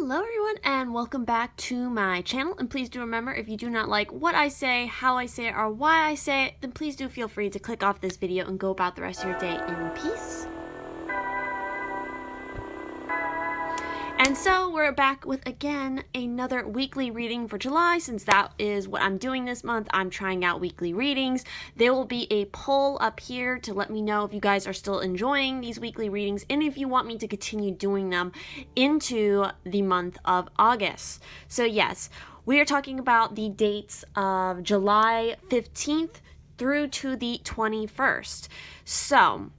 Hello everyone and welcome back to my channel, and please do remember, if you do not like what I say, how I say it, or why I say it, then please do feel free to click off this video and go about the rest of your day in peace. And so we're back with, again, another weekly reading for July. Since that is what I'm doing this month, I'm trying out weekly readings. There will be a poll up here to let me know if you guys are still enjoying these weekly readings and if you want me to continue doing them into the month of August. So yes, we are talking about the dates of July 15th through to the 21st. So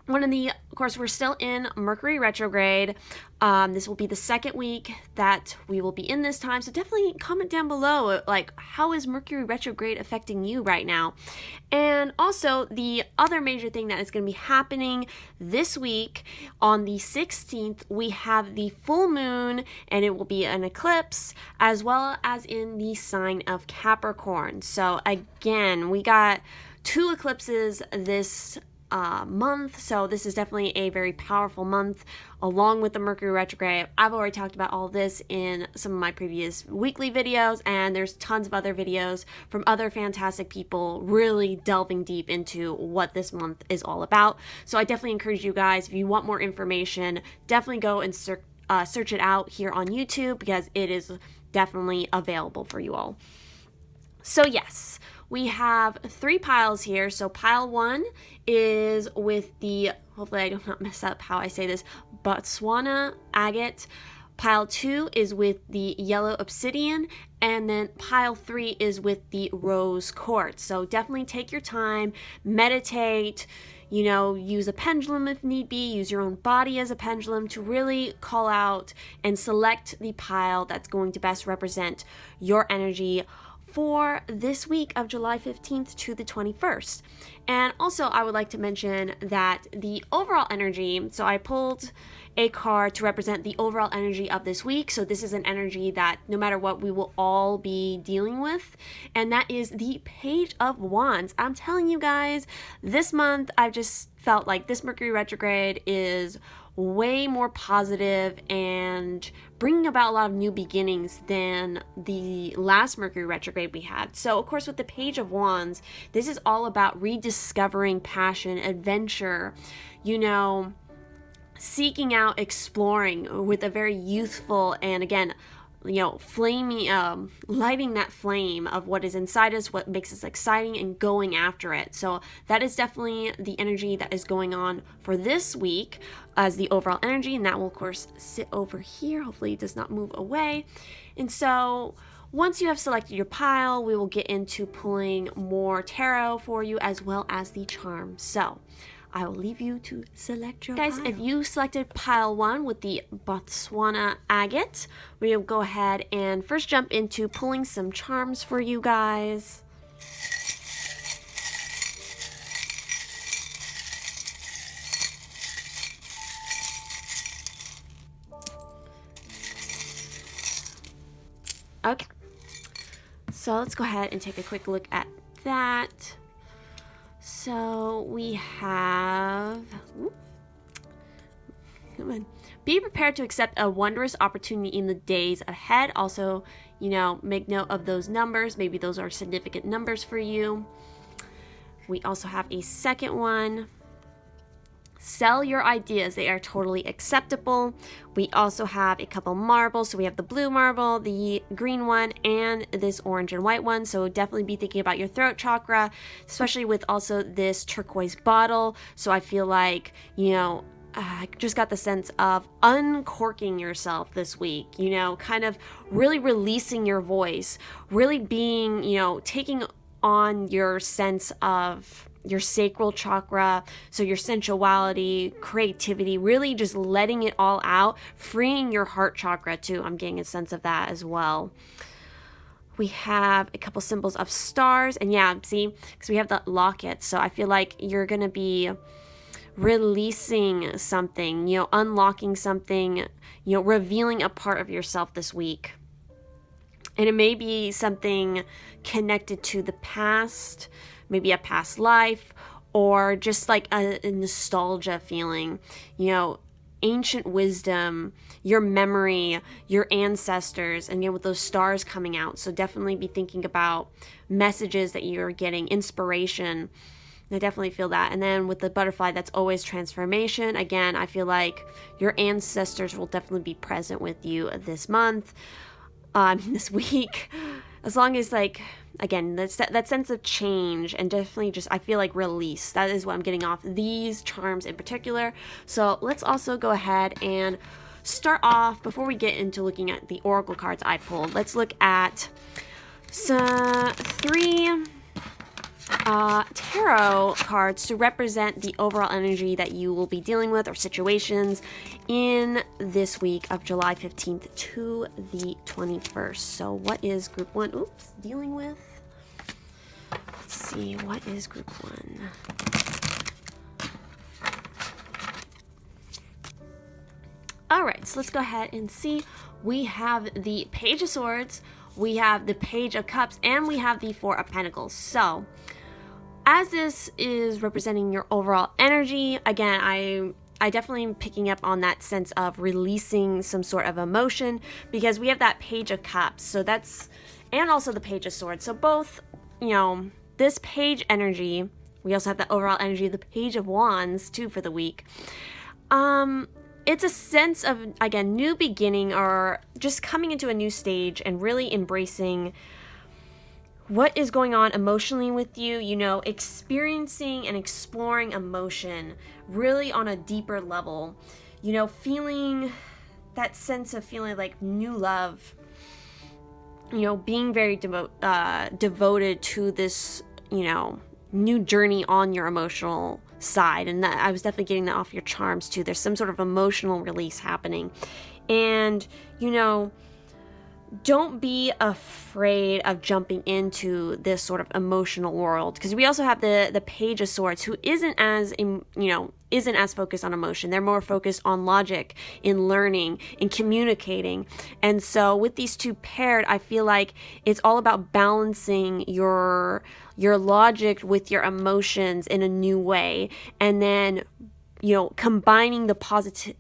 of course, we're still in Mercury retrograde. This will be the second week that we will be in this time. So definitely comment down below, like, how is Mercury retrograde affecting you right now? And also, the other major thing that is going to be happening this week, on the 16th, we have the full moon, and it will be an eclipse, as well as in the sign of Capricorn. So again, we got two eclipses this month, so this is definitely a very powerful month along with the Mercury retrograde. I've already talked about all this in some of my previous weekly videos, and there's tons of other videos from other fantastic people really delving deep into what this month is all about. So I definitely encourage you guys, if you want more information, definitely go and search it out here on YouTube, because it is definitely available for you all. So yes, we have three piles here. So pile one is with the, hopefully I do not mess up how I say this, Botswana Agate. Pile two is with the yellow Obsidian, and then pile three is with the rose Quartz. So definitely take your time, meditate, use a pendulum if need be, use your own body as a pendulum to really call out and select the pile that's going to best represent your energy for this week of July 15th to the 21st. And also, I would like to mention that the overall energy, so I pulled a card to represent the overall energy of this week. So this is an energy that no matter what, we will all be dealing with, and that is the Page of Wands. I'm telling you guys, this month I've just felt like this Mercury retrograde is way more positive and bringing about a lot of new beginnings than the last Mercury retrograde we had. So of course, with the Page of Wands, this is all about rediscovering passion, adventure, seeking out, exploring with a very youthful and, again, flaming, lighting that flame of what is inside us, what makes us exciting, and going after it. So that is definitely the energy that is going on for this week as the overall energy, and that will of course sit over here. Hopefully it does not move away. And so once you have selected your pile, we will get into pulling more tarot for you, as well as the charm. So I will leave you to select your pile. If you selected pile one with the Botswana Agate, we'll go ahead and first jump into pulling some charms for you guys. Okay, so let's go ahead and take a quick look at that. So we have, come on. Be prepared to accept a wondrous opportunity in the days ahead. Also, make note of those numbers. Maybe those are significant numbers for you. We also have a second one. Sell your ideas. They are totally acceptable. We also have a couple marbles. So we have the blue marble, the green one, and this orange and white one. So definitely be thinking about your throat chakra, especially with also this turquoise bottle. So I feel like, I just got the sense of uncorking yourself this week, kind of really releasing your voice, really being, taking on your sense of your sacral chakra, so your sensuality, creativity, really just letting it all out, freeing your heart chakra too. I'm getting a sense of that as well. We have a couple symbols of stars, and yeah, see, because we have the locket, so I feel like you're going to be releasing something, unlocking something, revealing a part of yourself this week. And it may be something connected to the past, maybe a past life, or just like a nostalgia feeling, ancient wisdom, your memory, your ancestors, and again with those stars coming out. So definitely be thinking about messages that you're getting, inspiration. I definitely feel that. And then with the butterfly, that's always transformation. Again, I feel like your ancestors will definitely be present with you this month, this week, as long as like, again, that sense of change and definitely just, I feel like release. That is what I'm getting off these charms in particular. So let's also go ahead and start off, before we get into looking at the oracle cards I pulled, let's look at three tarot cards to represent the overall energy that you will be dealing with or situations in this week of July 15th to the 21st. So what is group one dealing with? Let's see, what is group one? All right, so let's go ahead and see. We have the Page of Swords, we have the Page of Cups, and we have the Four of Pentacles. So as this is representing your overall energy, again, I definitely am picking up on that sense of releasing some sort of emotion, because we have that Page of Cups, so that's, and also the Page of Swords. So both, you know, this page energy, we also have the overall energy of the Page of Wands too for the week. It's a sense of, again, new beginning, or just coming into a new stage and really embracing what is going on emotionally with you, you know, experiencing and exploring emotion really on a deeper level, you know, feeling that sense of feeling like new love, you know, being very devoted to this, you know, new journey on your emotional side. And that, I was definitely getting that off your charms too. There's some sort of emotional release happening. And, you know, don't be afraid of jumping into this sort of emotional world, because we also have the Page of Swords, who isn't as focused on emotion. They're more focused on logic, in learning, in communicating. And so with these two paired, I feel like it's all about balancing your logic with your emotions in a new way, and then, you know, combining the positive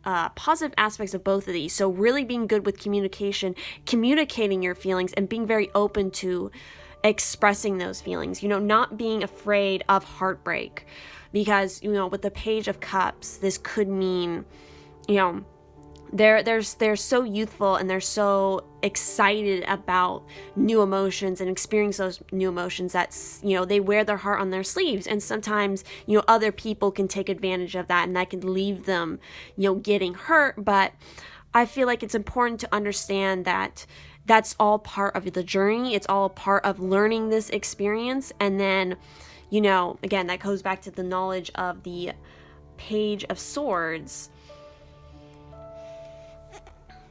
aspects of both of these. So really being good with communication, communicating your feelings, and being very open to expressing those feelings, you know, not being afraid of heartbreak, because, you know, with the Page of Cups, this could mean, you know, they're so youthful and they're so excited about new emotions and experience those new emotions. That's, you know, they wear their heart on their sleeves, and sometimes, you know, other people can take advantage of that, and that can leave them, you know, getting hurt. But I feel like it's important to understand that that's all part of the journey. It's all part of learning this experience. And then, you know, again, that goes back to the knowledge of the Page of Swords.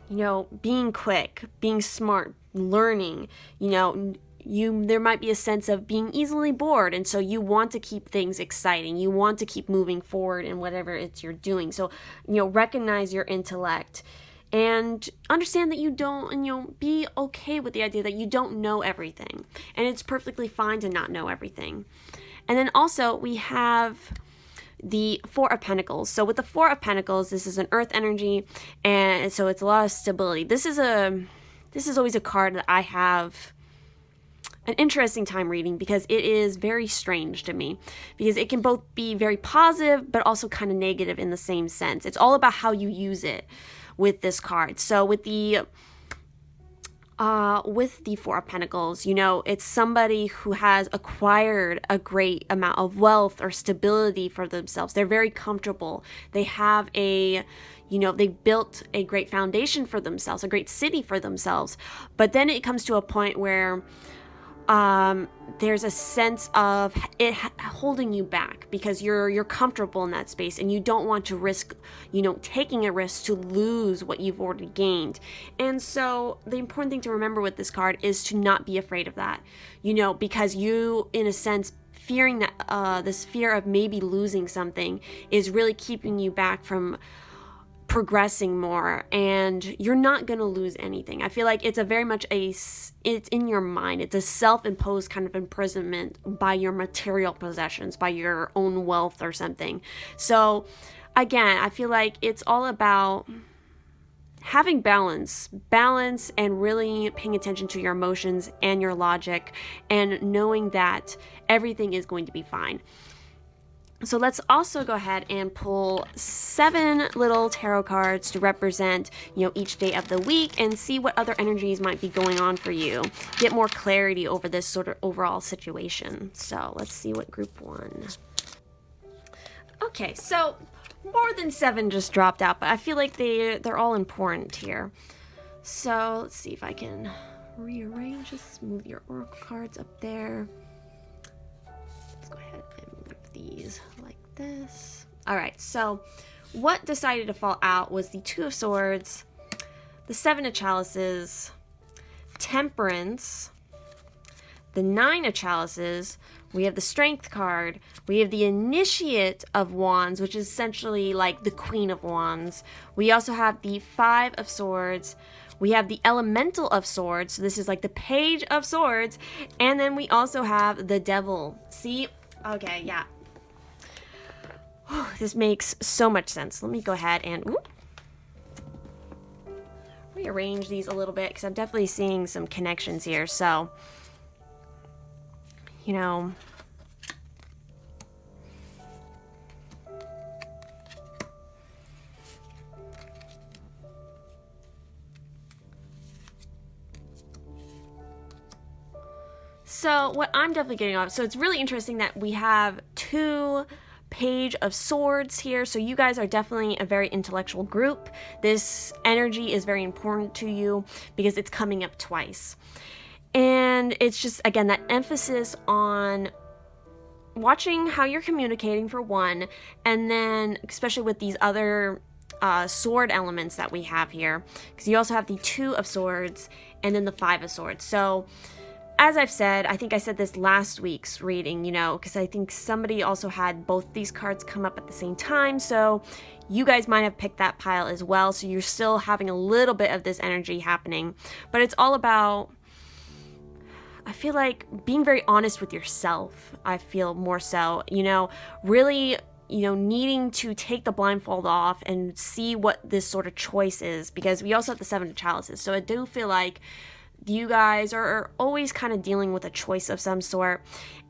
You know, being quick, being smart, learning, you know, there might be a sense of being easily bored, and so you want to keep things exciting. You want to keep moving forward in whatever it's you're doing. So, you know, recognize your intellect and understand that you don't, and, you know, be okay with the idea that you don't know everything, and it's perfectly fine to not know everything. And then also we have the Four of Pentacles. So with the Four of Pentacles, this is an earth energy, and so it's a lot of stability. This is always a card that I have an interesting time reading, because it is very strange to me, because it can both be very positive but also kind of negative in the same sense. It's all about how you use it with this card. So with the Four of Pentacles, you know, it's somebody who has acquired a great amount of wealth or stability for themselves. They're very comfortable. They have they built a great foundation for themselves, a great city for themselves. But then it comes to a point where there's a sense of it holding you back, because you're comfortable in that space, and you don't want to risk, you know, taking a risk to lose what you've already gained. And so the important thing to remember with this card is to not be afraid of that, you know, because you, in a sense, fearing that this fear of maybe losing something is really keeping you back from progressing more, and you're not going to lose anything. I feel like it's a very much it's in your mind. It's a self-imposed kind of imprisonment by your material possessions, by your own wealth or something. So again, I feel like it's all about having balance and really paying attention to your emotions and your logic and knowing that everything is going to be fine. So let's also go ahead and pull 7 little tarot cards to represent, each day of the week and see what other energies might be going on for you. Get more clarity over this sort of overall situation. So let's see what group 1. Okay, so more than 7 just dropped out, but I feel like they're all important here. So let's see if I can rearrange this. Move your oracle cards up there. Let's go ahead and move these like this. All right, so what decided to fall out was the 2 of Swords, the 7 of Chalices, Temperance, the 9 of Chalices. We have the Strength card. We have the Initiate of Wands, which is essentially like the Queen of Wands. We also have the 5 of Swords. We have the Elemental of Swords. So this is like the Page of Swords. And then we also have the Devil. See? Okay, yeah. This makes so much sense. Let me go ahead and rearrange these a little bit because I'm definitely seeing some connections here. So, So what I'm definitely getting off, so it's really interesting that we have 2 Page of Swords here. So you guys are definitely a very intellectual group. This energy is very important to you because it's coming up twice. And it's just, again, that emphasis on watching how you're communicating for one, and then especially with these other sword elements that we have here, because you also have the 2 of Swords and then the 5 of Swords. So as I've said, I think I said this last week's reading, because I think somebody also had both these cards come up at the same time. So you guys might have picked that pile as well. So you're still having a little bit of this energy happening. But it's all about, I feel like, being very honest with yourself. I feel more so, really, needing to take the blindfold off and see what this sort of choice is. Because we also have the 7 of Chalices. So I do feel like you guys are always kind of dealing with a choice of some sort.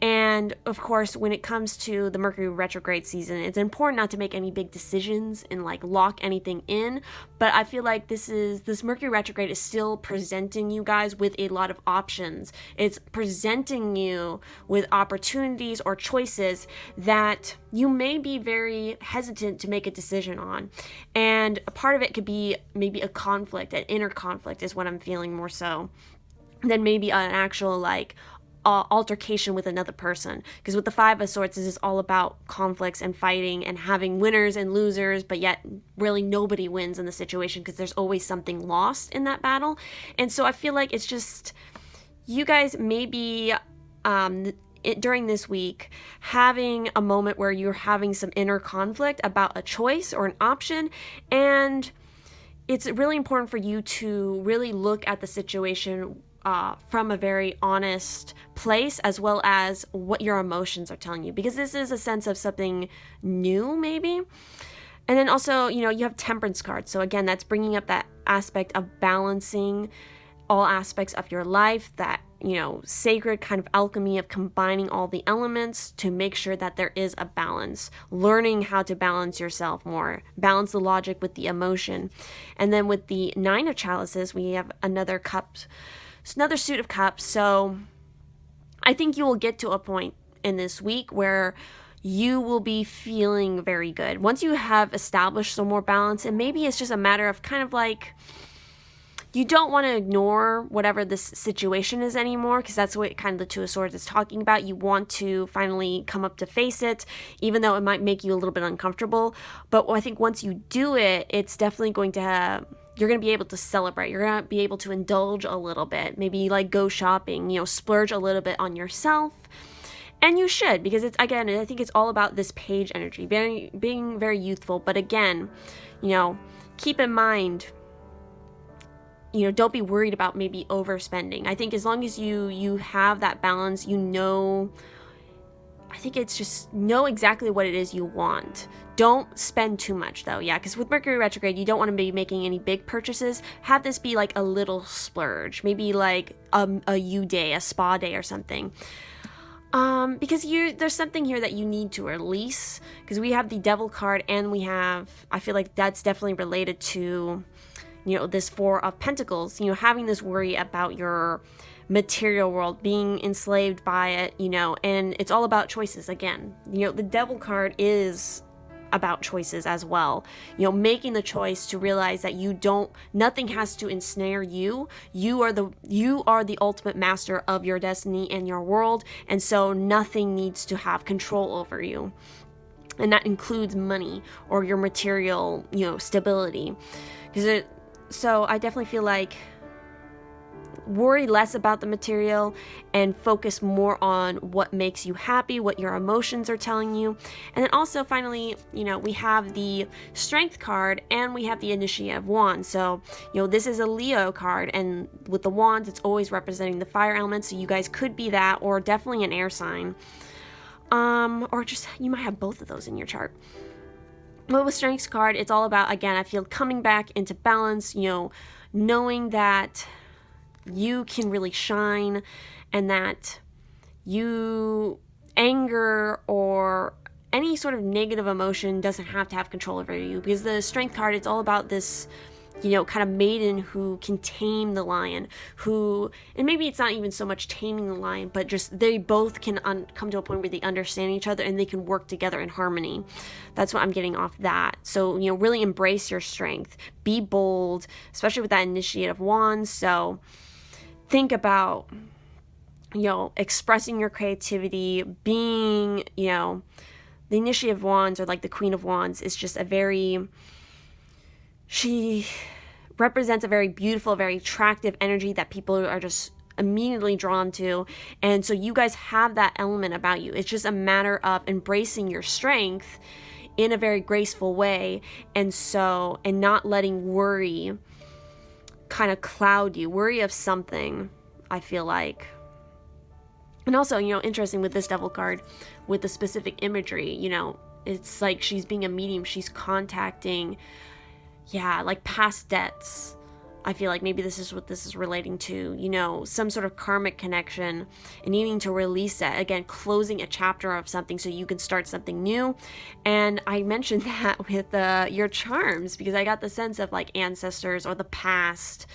And of course, when it comes to the Mercury retrograde season, it's important not to make any big decisions and lock anything in. But I feel like this Mercury retrograde is still presenting you guys with a lot of options. It's presenting you with opportunities or choices that you may be very hesitant to make a decision on. And a part of it could be maybe a conflict, an inner conflict is what I'm feeling more so than maybe an actual altercation with another person. Because with the 5 of Swords, this is all about conflicts and fighting and having winners and losers, but yet really nobody wins in the situation because there's always something lost in that battle. And so I feel like it's just, you guys maybe during this week having a moment where you're having some inner conflict about a choice or an option, and it's really important for you to really look at the situation from a very honest place, as well as what your emotions are telling you, because this is a sense of something new maybe. And then also, you have Temperance cards. So again, that's bringing up that aspect of balancing all aspects of your life, that, sacred kind of alchemy of combining all the elements to make sure that there is a balance, learning how to balance yourself more, balance the logic with the emotion. And then with the 9 of Chalices, we have another suit of cups. So I think you will get to a point in this week where you will be feeling very good once you have established some more balance. And maybe it's just a matter of kind of you don't want to ignore whatever this situation is anymore, because that's what kind of the 2 of Swords is talking about. You want to finally come up to face it, even though it might make you a little bit uncomfortable. But I think once you do it, it's definitely going to you're going to be able to celebrate. You're going to be able to indulge a little bit, maybe go shopping, splurge a little bit on yourself. And you should, because it's, again, I think it's all about this Page energy, being very youthful. But again, keep in mind, don't be worried about maybe overspending. I think as long as you have that balance, I think it's just know exactly what it is you want. Don't spend too much though, yeah, because with Mercury retrograde, you don't want to be making any big purchases. Have this be like a little splurge, maybe like a U day, a spa day or something. Because there's something here that you need to release, because we have the Devil card and I feel like that's definitely related to, this Four of Pentacles, having this worry about your material world, being enslaved by it, and it's all about choices again. The Devil card is about choices as well, making the choice to realize that nothing has to ensnare you. You are the ultimate master of your destiny and your world, and so nothing needs to have control over you, and that includes money or your material stability. So I definitely feel like worry less about the material and focus more on what makes you happy, what your emotions are telling you. And then also finally, we have the Strength card and we have the Initiate of Wands. So, this is a Leo card, and with the wands, it's always representing the fire element. So you guys could be that, or definitely an air sign. Or just, you might have both of those in your chart. But with Strength card, it's all about, again, I feel coming back into balance, knowing that you can really shine, and that anger or any sort of negative emotion doesn't have to have control over you, because the Strength card, it's all about this, kind of maiden who can tame the lion, and maybe it's not even so much taming the lion, but just they both can come to a point where they understand each other and they can work together in harmony. That's what I'm getting off that. So, really embrace your strength, be bold, especially with that Initiate of Wands. So think about, expressing your creativity, being, the Initiate of Wands, or like the Queen of Wands, is just she represents a very beautiful, very attractive energy that people are just immediately drawn to. And so you guys have that element about you. It's just a matter of embracing your strength in a very graceful way, and not letting worry kind of cloud you, worry of something, I feel like. And also, interesting with this Devil card, with the specific imagery, it's like she's being a medium, she's contacting, like past debts. I feel like maybe this is what this is relating to, some sort of karmic connection and needing to release that. Again, closing a chapter of something so you can start something new. And I mentioned that with your charms, because I got the sense of like ancestors or the past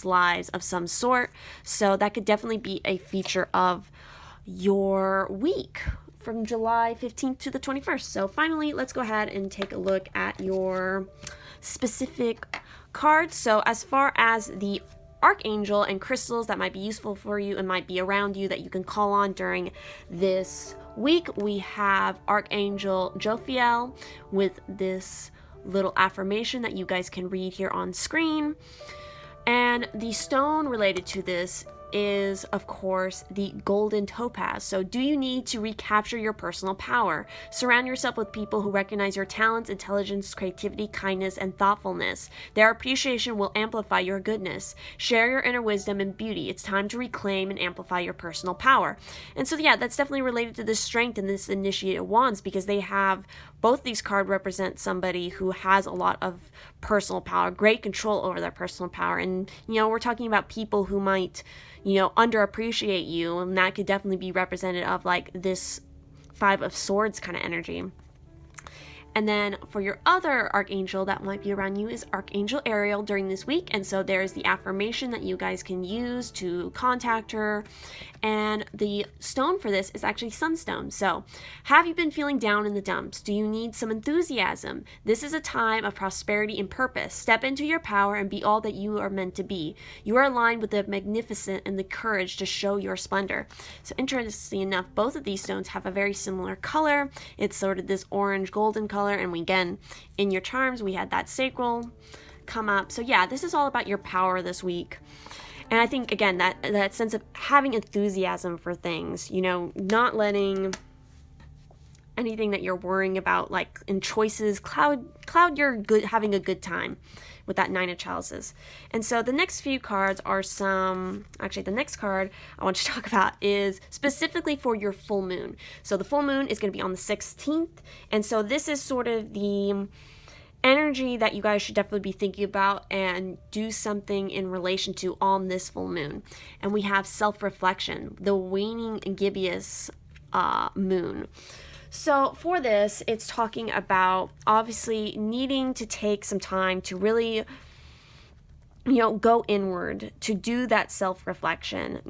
lives of some sort. So that could definitely be a feature of your week from July 15th to the 21st. So finally, let's go ahead and take a look at your specific cards. So as far as the archangel and crystals that might be useful for you and might be around you that you can call on during this week, we have Archangel Jophiel with this little affirmation that you guys can read here on screen. And the stone related to this is, of course, the golden topaz. So do you need to recapture your personal power? Surround yourself with people who recognize your talents, intelligence, creativity, kindness, and thoughtfulness. Their appreciation will amplify your goodness. Share your inner wisdom and beauty. It's time to reclaim and amplify your personal power. And so, that's definitely related to this strength and this Initiate of Wands, because they have, both these cards represent somebody who has a lot of personal power, great control over their personal power. And, we're talking about people who might, underappreciate you, and that could definitely be representative of like this Five of Swords kind of energy. And then for your other archangel that might be around you is Archangel Ariel during this week. And so there's the affirmation that you guys can use to contact her. And the stone for this is actually sunstone. So have you been feeling down in the dumps? Do you need some enthusiasm? This is a time of prosperity and purpose. Step into your power and be all that you are meant to be. You are aligned with the magnificent and the courage to show your splendor. So interestingly enough, both of these stones have a very similar color. It's sort of this orange golden color. And we, again, in your charms, we had that sacral come up. So this is all about your power this week. And I think, again, that sense of having enthusiasm for things, not letting anything that you're worrying about, like in choices, cloud your having a good time. with that Nine of Chalices. And so the next few cards are actually the next card I want to talk about is specifically for your full moon. So the full moon is going to be on the 16th. And so this is sort of the energy that you guys should definitely be thinking about and do something in relation to on this full moon. And we have self-reflection, the waning gibbous moon. So for this, it's talking about obviously needing to take some time to really, go inward, to do that self-reflection.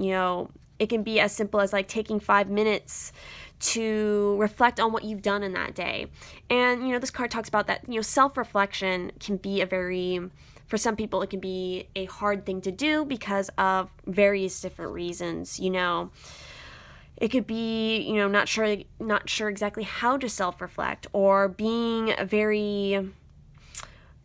It can be as simple as like taking 5 minutes to reflect on what you've done in that day. And, this card talks about that, self-reflection can be for some people, it can be a hard thing to do because of various different reasons. It could be, not sure exactly how to self-reflect, or being very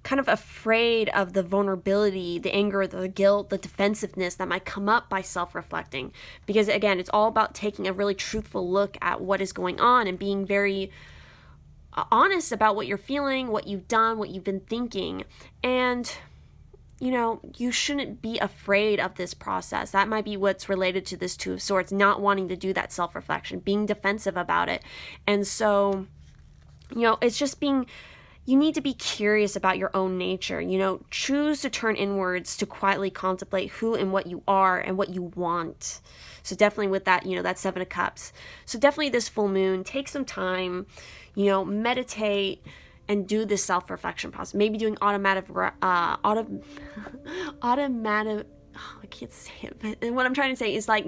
kind of afraid of the vulnerability, the anger, the guilt, the defensiveness that might come up by self-reflecting. Because again, it's all about taking a really truthful look at what is going on and being very honest about what you're feeling, what you've done, what you've been thinking. And you shouldn't be afraid of this process. That might be what's related to this Two of Swords, not wanting to do that self-reflection, being defensive about it. And so, it's just you need to be curious about your own nature. Choose to turn inwards to quietly contemplate who and what you are and what you want. So definitely with that, that Seven of Cups. So definitely this full moon, take some time, meditate and do this self-reflection process. Maybe doing automatic, I can't say it, but what I'm trying to say is like,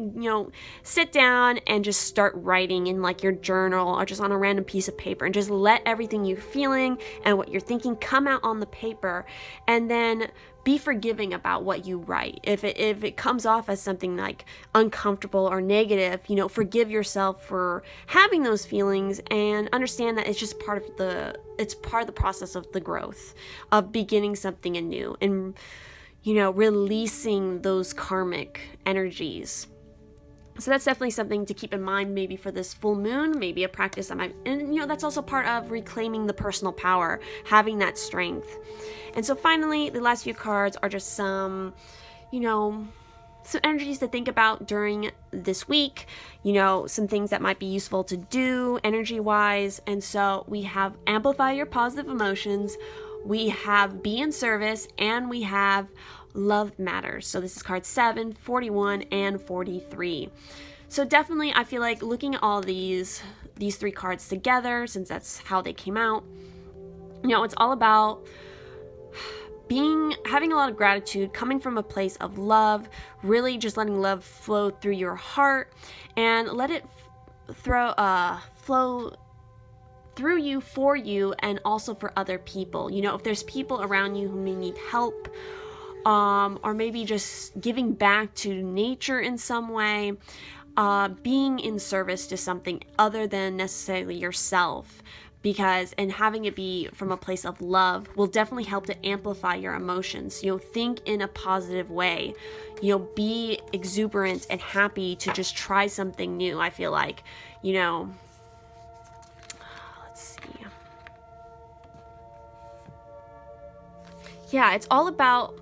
sit down and just start writing in like your journal or just on a random piece of paper, and just let everything you're feeling and what you're thinking come out on the paper, and then be forgiving about what you write. If it comes off as something like uncomfortable or negative, forgive yourself for having those feelings, and understand that it's just part of the process of the growth, of beginning something anew, and releasing those karmic energies. So that's definitely something to keep in mind, maybe for this full moon, maybe a practice that might, and that's also part of reclaiming the personal power, having that strength. And so finally, the last few cards are just some energies to think about during this week, some things that might be useful to do energy-wise. And so we have amplify your positive emotions, we have be in service, and we have love matters. So this is card 7, 41, and 43. So definitely I feel like looking at all these 3 cards together, since that's how they came out, it's all about having a lot of gratitude, coming from a place of love, really just letting love flow through your heart, and let it flow through you, for you, and also for other people. If there's people around you who may need help, or maybe just giving back to nature in some way, being in service to something other than necessarily yourself, and having it be from a place of love will definitely help to amplify your emotions. Think in a positive way, be exuberant and happy to just try something new. I feel like, yeah, it's all about,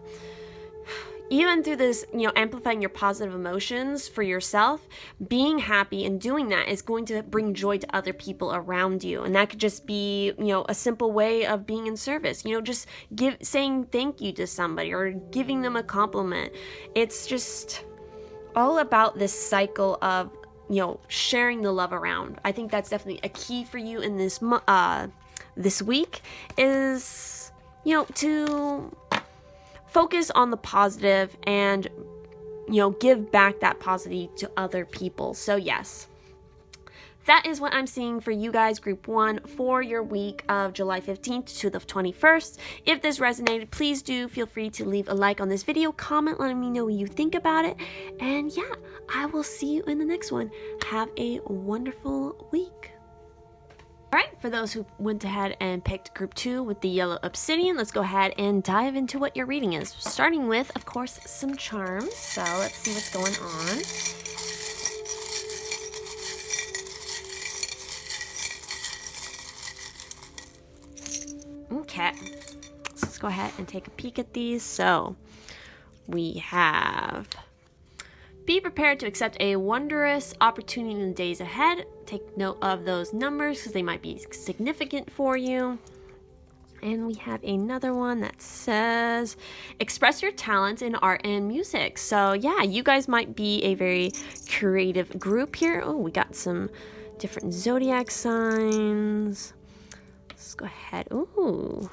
even through this, amplifying your positive emotions for yourself, being happy and doing that is going to bring joy to other people around you. And that could just be, a simple way of being in service, just saying thank you to somebody or giving them a compliment. It's just all about this cycle of, sharing the love around. I think that's definitely a key for you in this week is, to focus on the positive and, give back that positivity to other people. So yes, that is what I'm seeing for you guys, group 1, for your week of July 15th to the 21st. If this resonated, please do feel free to leave a like on this video, comment, letting me know what you think about it. And yeah, I will see you in the next one. Have a wonderful week. Alright, for those who went ahead and picked group 2 with the yellow obsidian, let's go ahead and dive into what your reading is. Starting with, of course, some charms. So let's see what's going on. Okay, so let's go ahead and take a peek at these. So we have, be prepared to accept a wondrous opportunity in the days ahead. Take note of those numbers because they might be significant for you. And we have another one that says, express your talents in art and music. So yeah, you guys might be a very creative group here. Oh, we got some different zodiac signs. Let's go ahead. Ooh.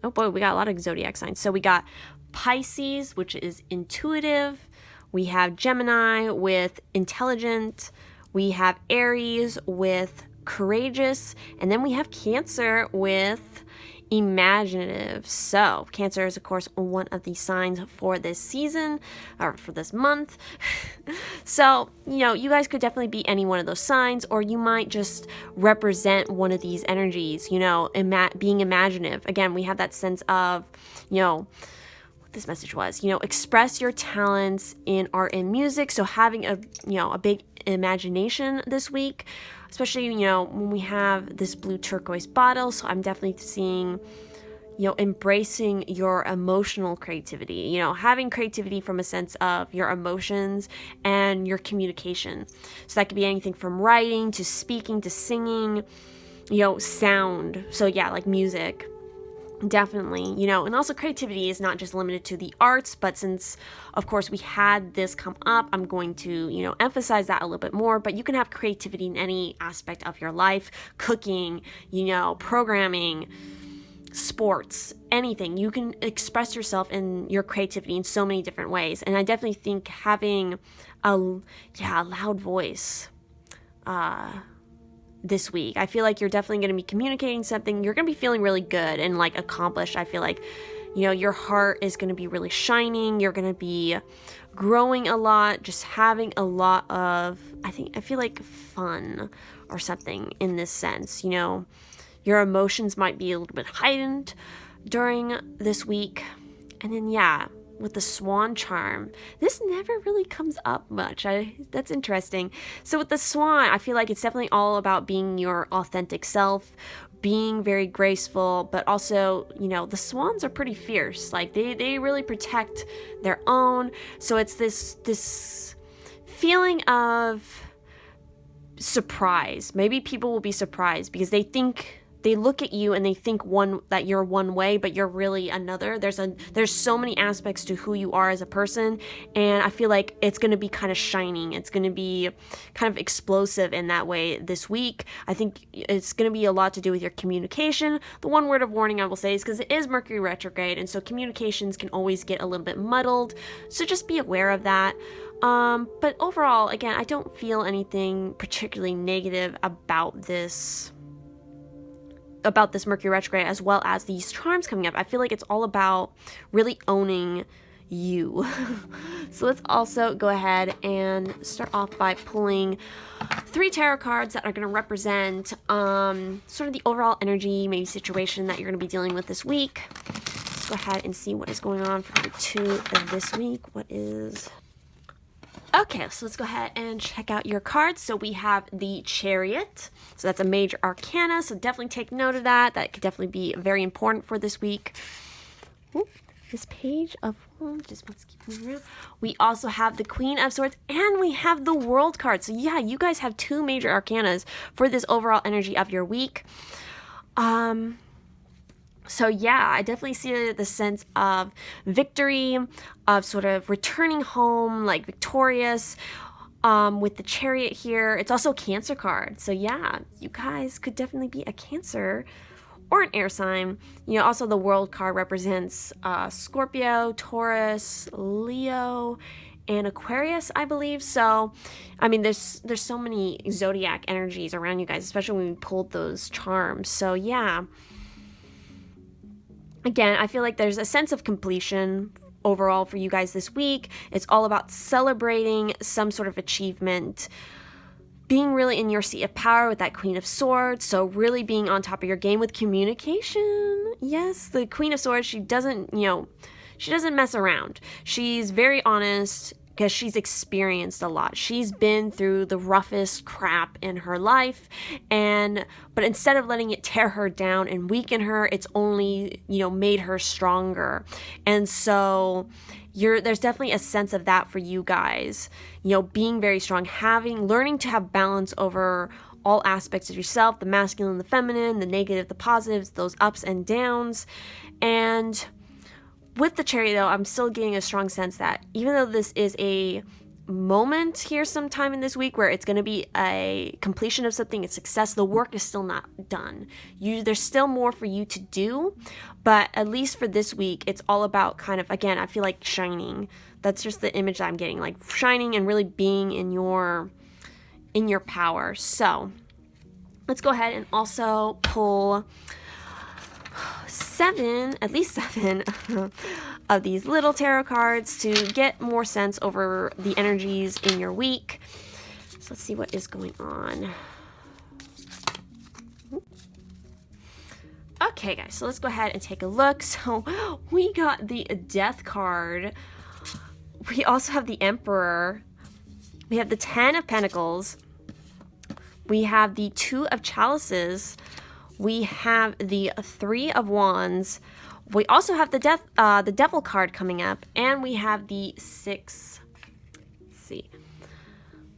Oh boy, we got a lot of zodiac signs. So we got Pisces, which is intuitive. We have Gemini with intelligent. We have Aries with courageous. And then we have Cancer with imaginative. So Cancer is of course one of the signs for this season or for this month. So you guys could definitely be any one of those signs, or you might just represent one of these energies, being imaginative. Again, we have that sense of what this message was, express your talents in art and music. So having a big imagination this week, especially, when we have this blue turquoise bottle. So I'm definitely seeing, embracing your emotional creativity, having creativity from a sense of your emotions and your communication. So that could be anything from writing to speaking to singing, sound. So yeah, like music. Definitely, and also creativity is not just limited to the arts, but since, of course, we had this come up, I'm going to, emphasize that a little bit more. But you can have creativity in any aspect of your life, cooking, programming, sports, anything. You can express yourself in your creativity in so many different ways. And I definitely think having a loud voice, this week, I feel like you're definitely going to be communicating something. You're going to be feeling really good and like accomplished. I feel like, your heart is going to be really shining. You're going to be growing a lot, just having a lot of, I feel like fun or something in this sense. Your emotions might be a little bit heightened during this week. And then, with the swan charm, this never really comes up much. That's interesting. So with the swan, I feel like it's definitely all about being your authentic self, being very graceful, but also, the swans are pretty fierce. Like they really protect their own. So it's this feeling of surprise. Maybe people will be surprised because they look at you and they think that you're one way, but you're really another. There's so many aspects to who you are as a person, and I feel like it's going to be kind of shining. It's going to be kind of explosive in that way this week. I think it's going to be a lot to do with your communication. The one word of warning I will say is because it is Mercury retrograde, and so communications can always get a little bit muddled. So just be aware of that. But overall, again, I don't feel anything particularly negative about this Mercury retrograde, as well as these charms coming up. I feel like it's all about really owning you. So let's also go ahead and start off by pulling 3 tarot cards that are going to represent sort of the overall energy, maybe situation that you're going to be dealing with this week. Let's go ahead and see what is going on for number 2 of this week. Okay, so let's go ahead and check out your cards. So we have the Chariot. So that's a major arcana, so definitely take note of that. That could definitely be very important for this week. Ooh, this Page of Wands, just let's keep moving around. We also have the Queen of Swords, and we have the World card. So yeah, you guys have 2 major arcanas for this overall energy of your week. So yeah, I definitely see the sense of victory, of sort of returning home, like victorious, with the Chariot here. It's also a Cancer card. So yeah, you guys could definitely be a Cancer or an air sign. Also the World card represents Scorpio, Taurus, Leo, and Aquarius, I believe. So, I mean, there's so many zodiac energies around you guys, especially when we pulled those charms. So yeah. Again, I feel like there's a sense of completion overall for you guys this week. It's all about celebrating some sort of achievement, being really in your seat of power with that Queen of Swords. So really being on top of your game with communication. Yes, the Queen of Swords, she doesn't mess around. She's very honest, because she's experienced a lot. She's been through the roughest crap in her life, but instead of letting it tear her down and weaken her, it's only, made her stronger. And so there's definitely a sense of that for you guys, being very strong, learning to have balance over all aspects of yourself, the masculine, the feminine, the negative, the positives, those ups and downs. And with the Chariot, though, I'm still getting a strong sense that even though this is a moment here sometime in this week where it's going to be a completion of something, a success, the work is still not done. There's still more for you to do, but at least for this week, it's all about kind of, again, I feel like shining. That's just the image that I'm getting, like shining and really being in your power. So let's go ahead and also pull at least seven of these little tarot cards to get more sense over the energies in your week. So let's see what is going on. Okay, guys, so let's go ahead and take a look. So we got the Death card. We also have the Emperor. We have the 10 of Pentacles. We have the 2 of Chalices. We have the 3 of Wands. We also have the Devil card coming up, and we have the 6. Let's see.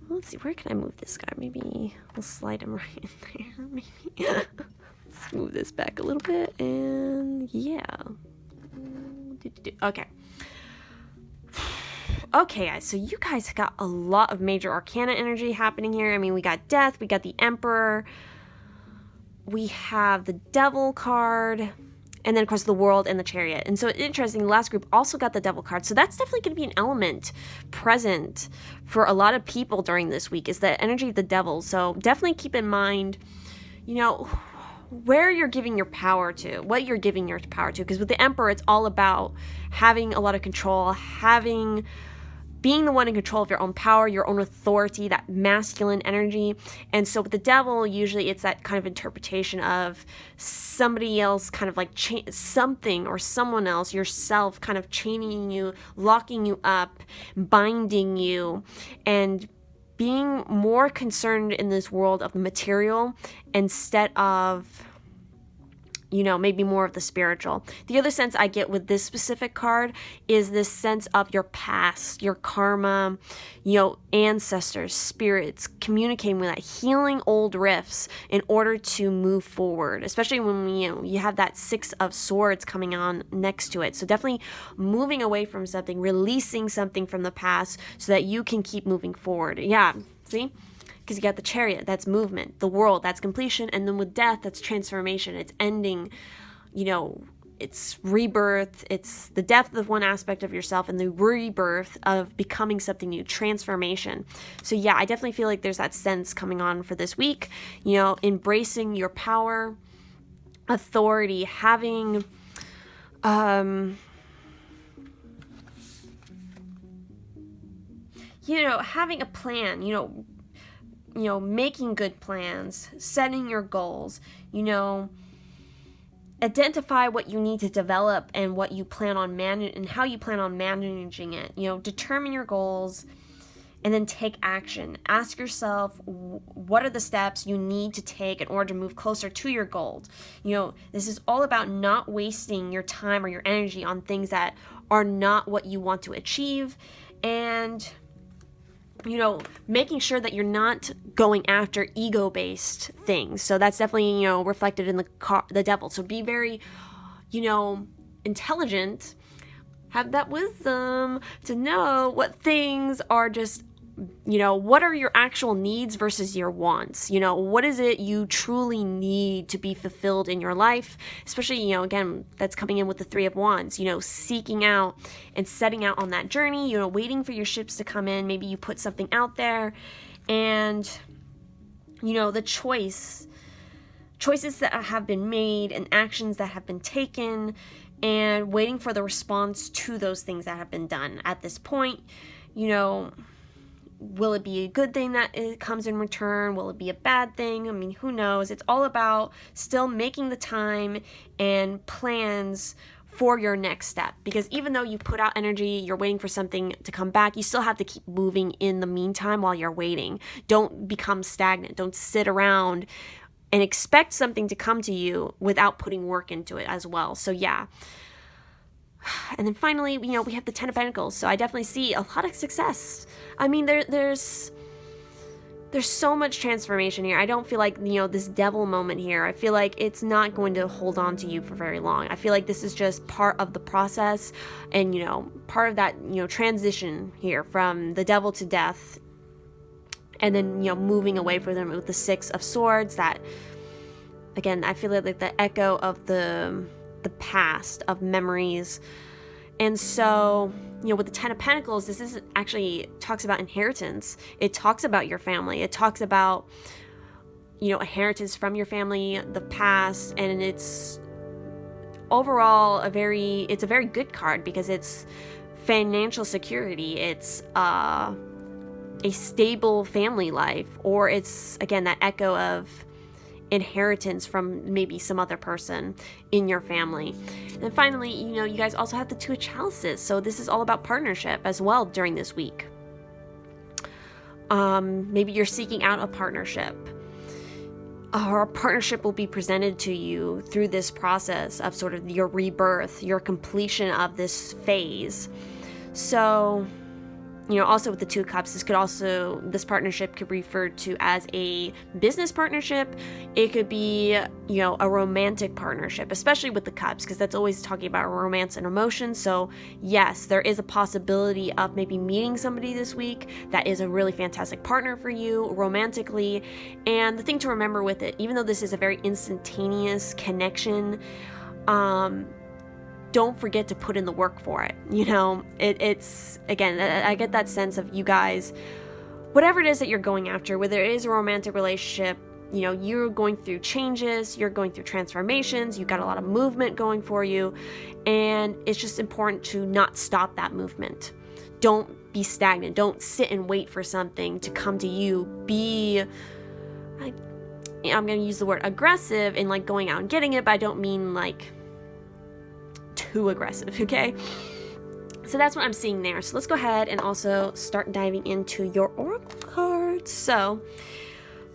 Where can I move this guy? Maybe we'll slide him right in there. Maybe let's move this back a little bit, and yeah. Okay. Okay, guys, so you guys got a lot of major arcana energy happening here. I mean, we got Death, we got the Emperor, we have the Devil card, and then, of course, the World and the Chariot. And so, interesting, the last group also got the Devil card. So that's definitely going to be an element present for a lot of people during this week, is the energy of the Devil. So definitely keep in mind, where you're giving your power to, what you're giving your power to. Because with the Emperor, it's all about having a lot of control, being the one in control of your own power, your own authority, that masculine energy. And so with the Devil, usually it's that kind of interpretation of somebody else kind of like something or someone else, yourself kind of chaining you, locking you up, binding you, and being more concerned in this world of the material instead of, maybe more of the spiritual. The other sense I get with this specific card is this sense of your past, your karma, ancestors, spirits, communicating with that, healing old rifts in order to move forward, especially when, you have that 6 of Swords coming on next to it. So definitely moving away from something, releasing something from the past so that you can keep moving forward. Yeah, see? Because you got the Chariot, that's movement. The World, that's completion. And then with Death, that's transformation. It's ending, it's rebirth. It's the death of one aspect of yourself and the rebirth of becoming something new, transformation. So yeah, I definitely feel like there's that sense coming on for this week, embracing your power, authority, having, having a plan, making good plans, setting your goals, identify what you need to develop and what you plan on and how you plan on managing it. Determine your goals and then take action. Ask yourself, what are the steps you need to take in order to move closer to your goals? This is all about not wasting your time or your energy on things that are not what you want to achieve, and making sure that you're not going after ego-based things. So that's definitely, reflected in the Devil. So be very, intelligent, have that wisdom to know what things are just, what are your actual needs versus your wants? What is it you truly need to be fulfilled in your life? Especially, again, that's coming in with the 3 of Wands, seeking out and setting out on that journey, waiting for your ships to come in. Maybe you put something out there and, the choices that have been made and actions that have been taken, and waiting for the response to those things that have been done. At this point, will it be a good thing that it comes in return? Will it be a bad thing? I mean, who knows? It's all about still making the time and plans for your next step. Because even though you put out energy, you're waiting for something to come back, you still have to keep moving in the meantime while you're waiting. Don't become stagnant. Don't sit around and expect something to come to you without putting work into it as well. So yeah. And then finally, we have the Ten of Pentacles. So I definitely see a lot of success. I mean, there's so much transformation here. I don't feel like, this devil moment here, I feel like it's not going to hold on to you for very long. I feel like this is just part of the process and, part of that, transition here from the devil to death. And then, moving away from them with the Six of Swords. That, again, I feel like the echo of the past, of memories. And so, with the Ten of Pentacles, this is actually talks about inheritance. It talks about your family. It talks about, inheritance from your family, the past, and it's overall a very good card because it's financial security. It's a stable family life, or it's, again, that echo of inheritance from maybe some other person in your family. And finally, you guys also have the Two of Chalices, so this is all about partnership as well during this week. Maybe you're seeking out a partnership, or a partnership will be presented to you through this process of sort of your rebirth, your completion of this phase. So also with the Two of Cups, this partnership could be referred to as a business partnership. It could be, a romantic partnership, especially with the Cups, because that's always talking about romance and emotion. So yes, there is a possibility of maybe meeting somebody this week that is a really fantastic partner for you romantically. And the thing to remember with it, even though this is a very instantaneous connection, don't forget to put in the work for it. It's, again, I get that sense of you guys, whatever it is that you're going after, whether it is a romantic relationship, you're going through changes, you're going through transformations, you've got a lot of movement going for you, and it's just important to not stop that movement. Don't be stagnant. Don't sit and wait for something to come to you. I'm going to use the word aggressive in like going out and getting it, but I don't mean like too aggressive, okay? So that's what I'm seeing there. So let's go ahead and also start diving into your oracle cards. So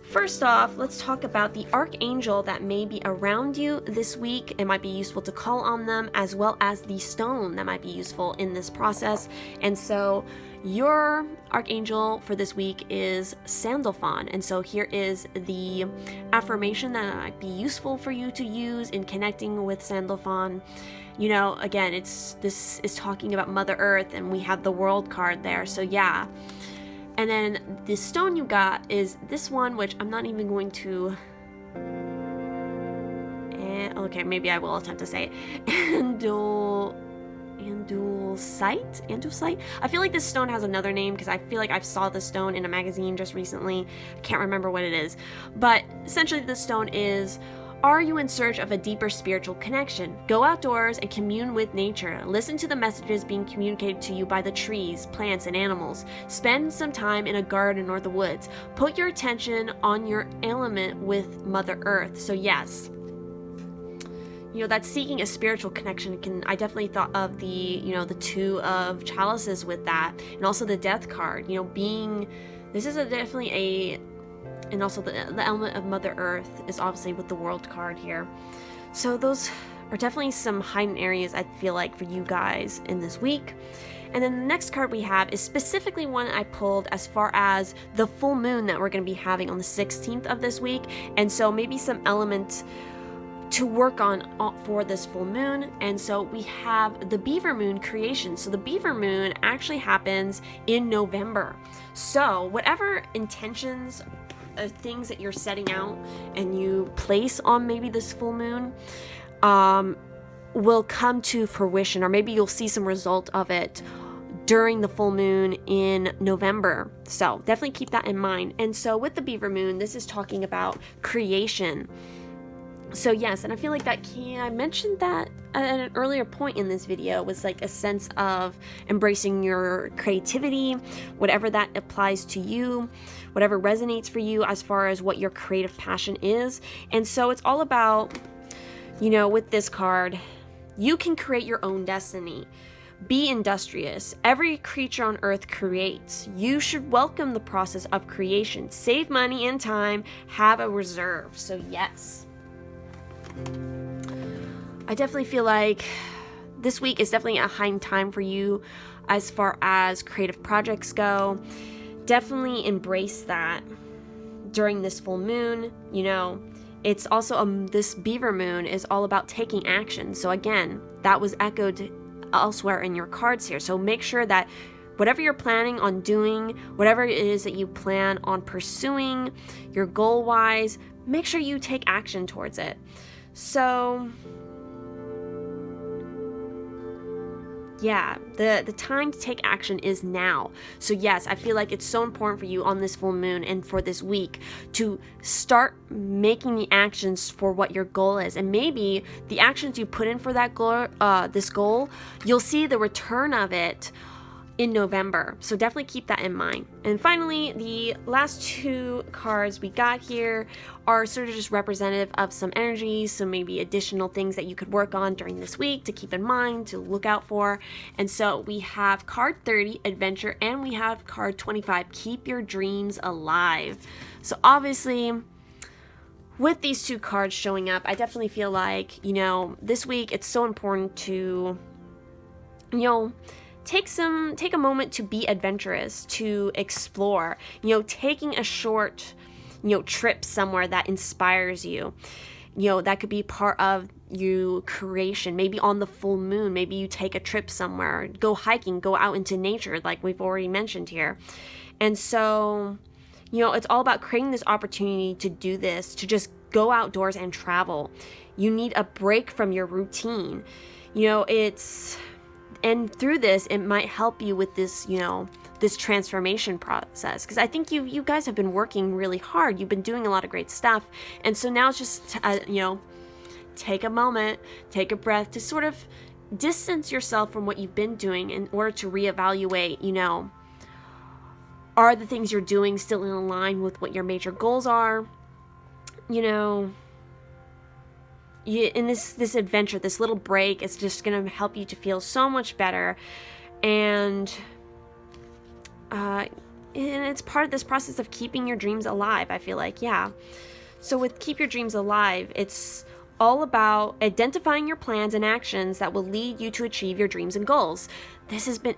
first off, let's talk about the archangel that may be around you this week. It might be useful to call on them, as well as the stone that might be useful in this process. And so your archangel for this week is Sandalphon. And so here is the affirmation that might be useful for you to use in connecting with Sandalphon. Again, this is talking about Mother Earth, and we have the World card there. So yeah. And then the stone you got is this one, which I'm not even going to... okay, maybe I will attempt to say it. Andesite? I feel like this stone has another name because I feel like I've saw this stone in a magazine just recently. I can't remember what it is. But essentially this stone is... Are you in search of a deeper spiritual connection? Go outdoors and commune with nature. Listen to the messages being communicated to you by the trees, plants, and animals. Spend some time in a garden or the woods. Put your attention on your element with Mother Earth. So yes, that seeking a spiritual connection I definitely thought of the Two of Chalices with that, and also the Death card. This is and also the element of Mother Earth is obviously with the World card here. So those are definitely some hidden areas I feel like for you guys in this week. And then the next card we have is specifically one I pulled as far as the full moon that we're going to be having on the 16th of this week. And so maybe some element to work on for this full moon. And so we have the Beaver Moon creation. So the Beaver Moon actually happens in November. So whatever intentions, things that you're setting out and you place on maybe this full moon will come to fruition, or maybe you'll see some result of it during the full moon in November. So definitely keep that in mind. And so with the Beaver Moon, this is talking about creation. So yes, and I feel like I mentioned that at an earlier point in this video, was like a sense of embracing your creativity, whatever that applies to you, whatever resonates for you as far as what your creative passion is. And so it's all about, with this card, You can create your own destiny. Be industrious. Every creature on earth creates. You should welcome the process of creation. Save money and time. Have a reserve. So yes. I definitely feel like this week is definitely a high time for you as far as creative projects go. Definitely embrace that during this full moon. You know, it's also this beaver moon is all about taking action. So again, that was echoed elsewhere in your cards here. So make sure that whatever you're planning on doing, whatever it is that you plan on pursuing, your goal wise, make sure you take action towards it. So yeah, the time to take action is now. So yes, I feel like it's so important for you on this full moon and for this week to start making the actions for what your goal is. And maybe the actions you put in for that goal, this goal, you'll see the return of it in November. So definitely keep that in mind. And finally, the last two cards we got here are sort of just representative of some energies, so maybe additional things that you could work on during this week to keep in mind, to look out for. And so we have card 30, Adventure, and we have card 25, Keep Your Dreams Alive. So obviously, with these two cards showing up, I definitely feel like, you know, this week it's so important to, you know, take a moment to be adventurous, to explore, you know, taking a short, you know, trip somewhere that inspires you. You know, that could be part of your creation. Maybe on the full moon, maybe you take a trip somewhere, go hiking, go out into nature, like we've already mentioned here. And so, you know, it's all about creating this opportunity to do this, to just go outdoors and travel. You need a break from your routine. You know, and through this, it might help you with this, you know, this transformation process. Because I think you guys have been working really hard. You've been doing a lot of great stuff. And so now it's just, you know, take a moment, take a breath to sort of distance yourself from what you've been doing in order to reevaluate, you know, are the things you're doing still in line with what your major goals are? You know, in this adventure, this little break, it's just going to help you to feel so much better. And it's part of this process of keeping your dreams alive, I feel like. Yeah. So with Keep Your Dreams Alive, it's all about identifying your plans and actions that will lead you to achieve your dreams and goals. This has been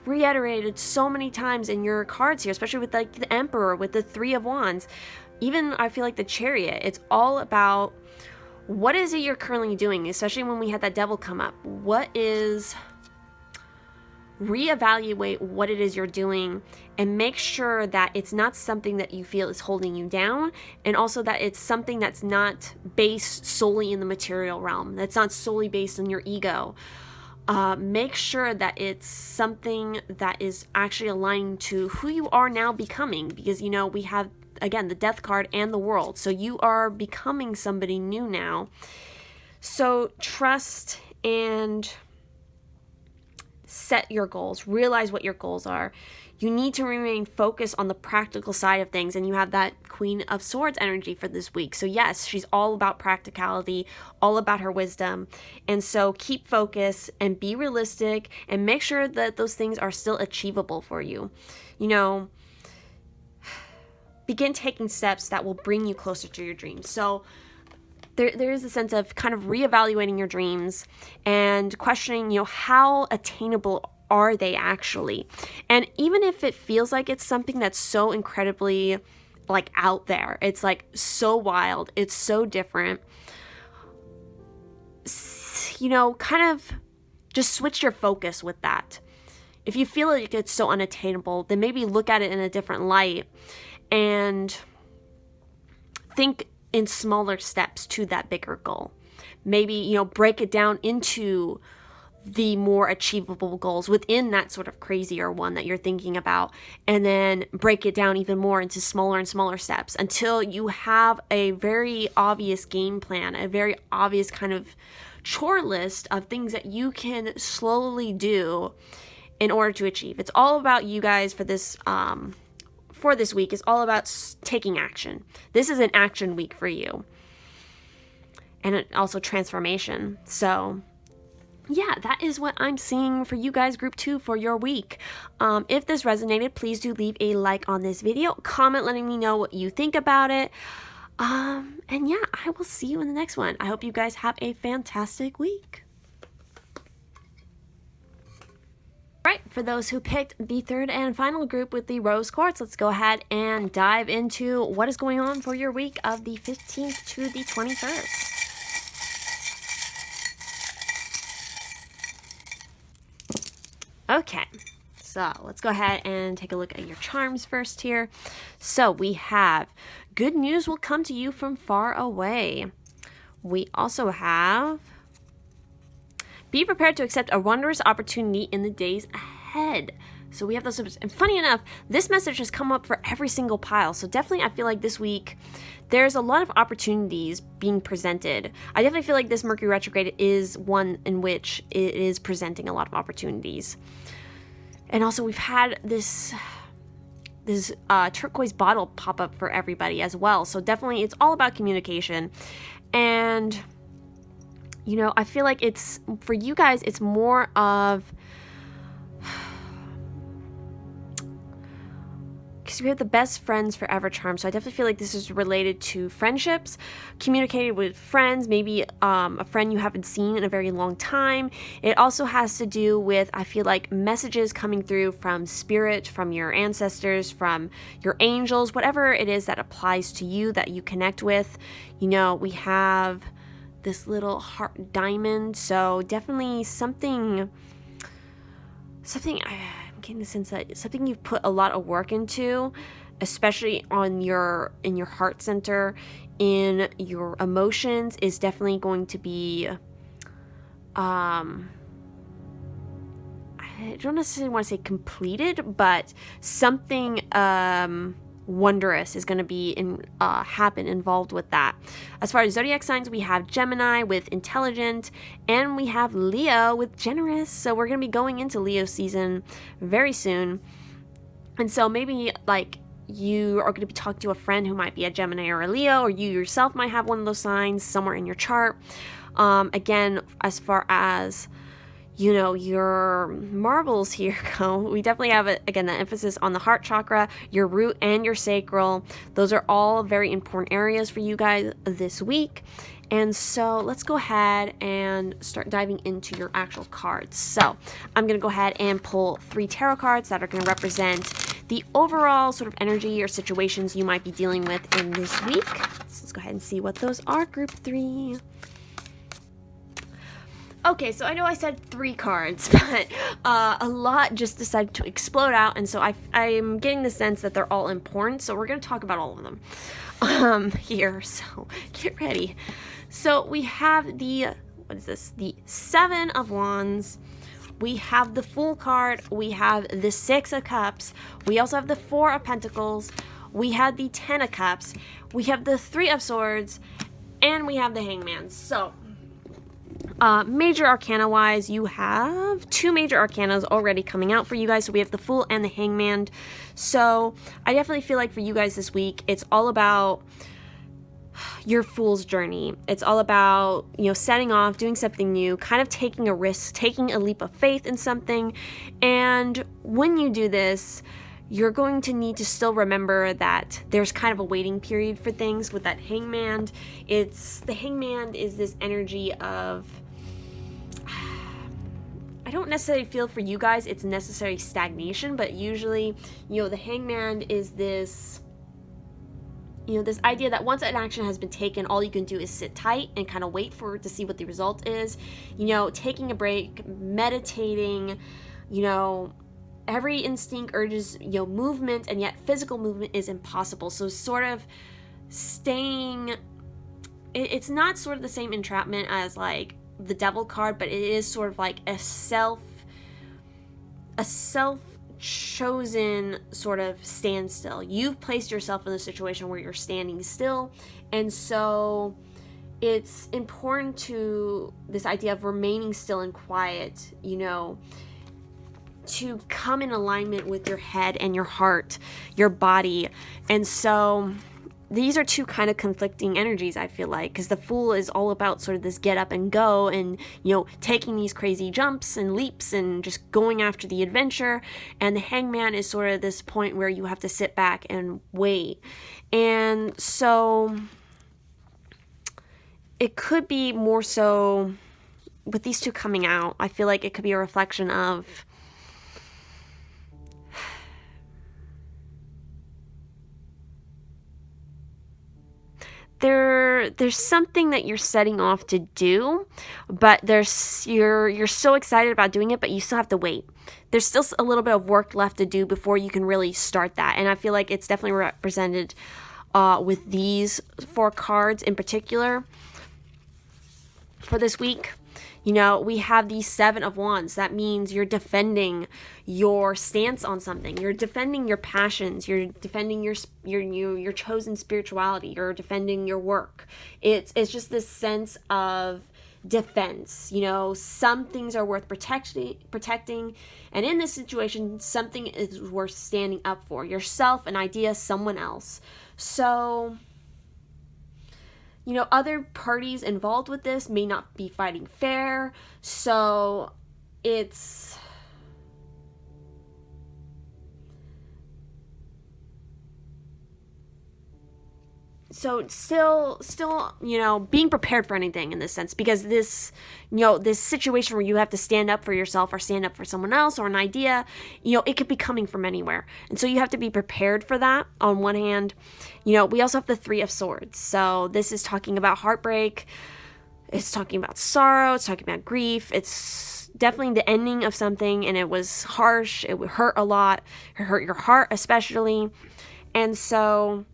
reiterated so many times in your cards here, especially with like the Emperor, with the Three of Wands. Even I feel like the Chariot. It's all about what is it you're currently doing, especially when we had that Devil come up. Reevaluate what it is you're doing and make sure that it's not something that you feel is holding you down, and also that it's something that's not based solely in the material realm, that's not solely based on your ego. Make sure that it's something that is actually aligning to who you are now becoming, because, you know, we have, again, the Death card and the World. So you are becoming somebody new now. So trust and set your goals. Realize what your goals are. You need to remain focused on the practical side of things, and you have that Queen of Swords energy for this week. So yes, she's all about practicality, all about her wisdom. And so keep focused and be realistic and make sure that those things are still achievable for you. You know, begin taking steps that will bring you closer to your dreams. So there is a sense of kind of reevaluating your dreams and questioning, you know, how attainable are they actually? And even if it feels like it's something that's so incredibly like out there, it's like so wild, it's so different, you know, kind of just switch your focus with that. If you feel like it's so unattainable, then maybe look at it in a different light and think in smaller steps to that bigger goal. Maybe, you know, break it down into the more achievable goals within that sort of crazier one that you're thinking about, and then break it down even more into smaller and smaller steps until you have a very obvious game plan, a very obvious kind of chore list of things that you can slowly do in order to achieve. It's all about you guys for this week. Is all about taking action. This is an action week for you. And also transformation. So yeah, that is what I'm seeing for you guys, group 2, for your week. If this resonated, please do leave a like on this video, comment letting me know what you think about it. And yeah, I will see you in the next one. I hope you guys have a fantastic week. Right, for those who picked the third and final group with the Rose Quartz, let's go ahead and dive into what is going on for your week of the 15th to the 21st. Okay, so let's go ahead and take a look at your charms first here. So we have good news will come to you from far away. We also have be prepared to accept a wondrous opportunity in the days ahead. So we have those, and funny enough, this message has come up for every single pile. So definitely I feel like this week there's a lot of opportunities being presented. I definitely feel like this Mercury retrograde is one in which it is presenting a lot of opportunities. And also we've had this turquoise bottle pop up for everybody as well. So definitely it's all about communication. And you know, I feel like it's, for you guys, it's more of, because we have the best friends forever charm. So I definitely feel like this is related to friendships, communicating with friends, maybe a friend you haven't seen in a very long time. It also has to do with, I feel like, messages coming through from spirit, from your ancestors, from your angels, whatever it is that applies to you, that you connect with. You know, we have this little heart diamond, so definitely something I'm getting the sense that something you've put a lot of work into, especially in your heart center, in your emotions, is definitely going to be I don't necessarily want to say completed, but something wondrous is going to be happen involved with that. As far as zodiac signs, we have Gemini with intelligent, and we have Leo with generous. So we're going to be going into Leo season very soon. And so maybe like you are going to be talking to a friend who might be a Gemini or a Leo, or you yourself might have one of those signs somewhere in your chart. Again, as far as, you know, your marbles here go, we definitely have, again, the emphasis on the heart chakra, your root, and your sacral. Those are all very important areas for you guys this week. And so let's go ahead and start diving into your actual cards. So I'm going to go ahead and pull 3 tarot cards that are going to represent the overall sort of energy or situations you might be dealing with in this week. So let's go ahead and see what those are, group 3. Okay, so I know I said 3 cards, but a lot just decided to explode out, and so I'm getting the sense that they're all important, so we're going to talk about all of them here, so get ready. So we have the 7 of Wands, we have the Fool card, we have the 6 of Cups, we also have the 4 of Pentacles, we have the 10 of Cups, we have the 3 of Swords, and we have the Hangman. So major arcana wise, you have 2 major arcanas already coming out for you guys. So we have the Fool and the Hangman. So I definitely feel like for you guys this week, it's all about your Fool's journey. It's all about, you know, setting off, doing something new, kind of taking a risk, taking a leap of faith in something. And when you do this, you're going to need to still remember that there's kind of a waiting period for things with that Hangman. The Hangman is this energy of, I don't necessarily feel for you guys it's necessary stagnation, but usually, you know, the Hangman is this, you know, this idea that once an action has been taken, all you can do is sit tight and kind of wait to see what the result is. You know, taking a break, meditating, you know, every instinct urges, you know, movement, and yet physical movement is impossible. So sort of staying, it's not sort of the same entrapment as like the Devil card, but it is sort of like a self-chosen sort of standstill. You've placed yourself in a situation where you're standing still, and so it's important to this idea of remaining still and quiet, you know, to come in alignment with your head and your heart, your body. And so these are two kind of conflicting energies, I feel like, because the Fool is all about sort of this get up and go and, taking these crazy jumps and leaps and just going after the adventure. And the Hangman is sort of this point where you have to sit back and wait. And so it could be more so with these two coming out. I feel like it could be a reflection of there's something that you're setting off to do, but you're so excited about doing it, but you still have to wait. There's still a little bit of work left to do before you can really start that. And I feel like it's definitely represented with these 4 cards in particular for this week. We have the 7 of Wands. That means you're defending your stance on something. You're defending your passions. You're defending your chosen spirituality. You're defending your work. It's just this sense of defense. Some things are worth protecting, and in this situation, something is worth standing up for. Yourself, an idea, someone else. So other parties involved with this may not be fighting fair. So it's still, being prepared for anything in this sense, because this situation where you have to stand up for yourself or stand up for someone else or an idea, it could be coming from anywhere. And so you have to be prepared for that on one hand. We also have the 3 of Swords. So this is talking about heartbreak. It's talking about sorrow. It's talking about grief. It's definitely the ending of something, and it was harsh. It would hurt a lot. It hurt your heart especially. And so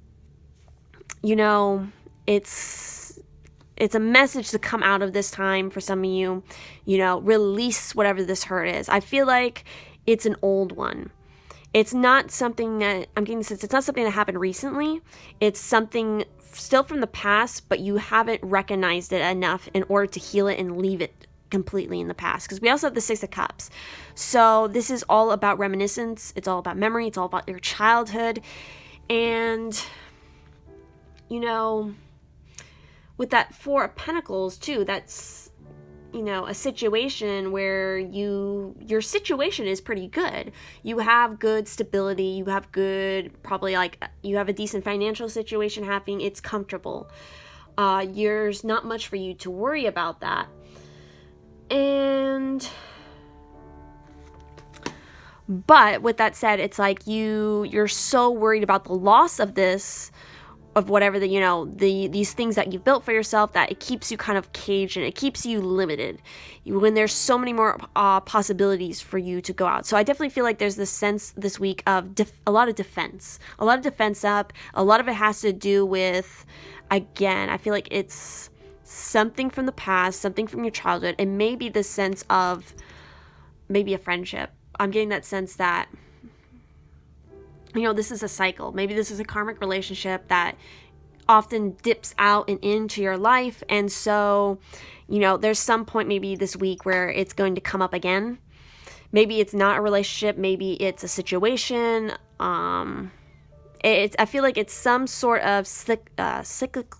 it's a message to come out of this time for some of you, release whatever this hurt is. I feel like it's an old one. It's not something that, I'm getting the sense, it's not something that happened recently. It's something still from the past, but you haven't recognized it enough in order to heal it and leave it completely in the past. Because we also have the 6 of Cups. So this is all about reminiscence. It's all about memory. It's all about your childhood. And with that 4 of Pentacles too, that's, a situation where your situation is pretty good. You have good stability. You have you have a decent financial situation happening. It's comfortable. There's not much for you to worry about that. But with that said, it's like you're so worried about the loss of this, of whatever these things that you've built for yourself, that it keeps you kind of caged and it keeps you limited when there's so many more possibilities for you to go out. So I definitely feel like there's this sense this week of a lot of defense up. A lot of it has to do with, again, I feel like it's something from the past, something from your childhood, and maybe the sense of maybe a friendship. I'm getting that sense that this is a cycle. Maybe this is a karmic relationship that often dips out and into your life. And so, there's some point maybe this week where it's going to come up again. Maybe it's not a relationship. Maybe it's a situation. I feel like it's some sort of cyclical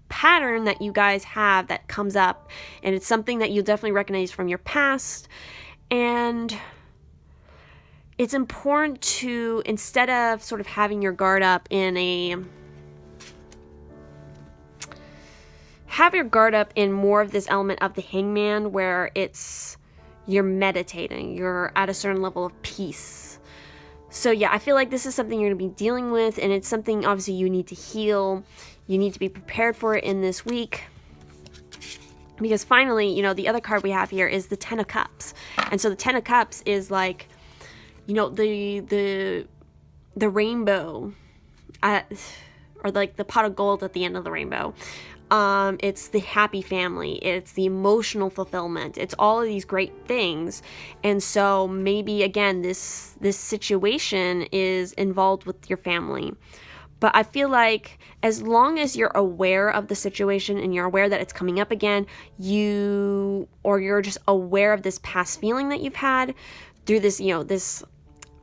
pattern that you guys have that comes up. And it's something that you'll definitely recognize from your past. And it's important to, instead of sort of having your guard up have your guard up in more of this element of the Hangman, where you're meditating, you're at a certain level of peace. So yeah, I feel like this is something you're going to be dealing with, and it's something obviously you need to heal. You need to be prepared for it in this week. Because finally, the other card we have here is the 10 of Cups. And so the 10 of Cups is like, the rainbow, or like the pot of gold at the end of the rainbow. It's the happy family. It's the emotional fulfillment. It's all of these great things. And so maybe, again, this situation is involved with your family. But I feel like as long as you're aware of the situation and you're aware that it's coming up again, you're just aware of this past feeling that you've had through this,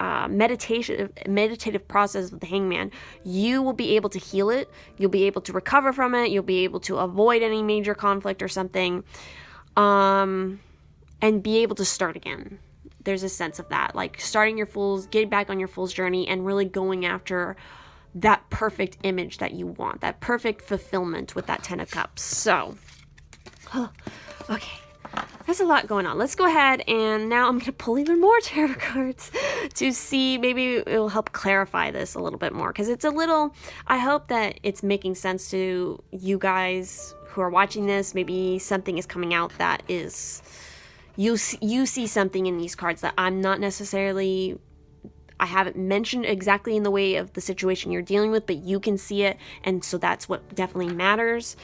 meditative process with the Hangman, you will be able to heal it. You'll be able to recover from it. You'll be able to avoid any major conflict or something, and be able to start again. There's a sense of that, like starting your Fool's, getting back on your Fool's journey, and really going after that perfect image that you want, that perfect fulfillment with that 10 of Cups. So, okay. There's a lot going on. Let's go ahead, and now I'm going to pull even more tarot cards to see, maybe it will help clarify this a little bit more, because it's a little, I hope that it's making sense to you guys who are watching this. Maybe something is coming out that is, you see something in these cards that I'm not necessarily, I haven't mentioned exactly in the way of the situation you're dealing with, but you can see it, and so that's what definitely matters.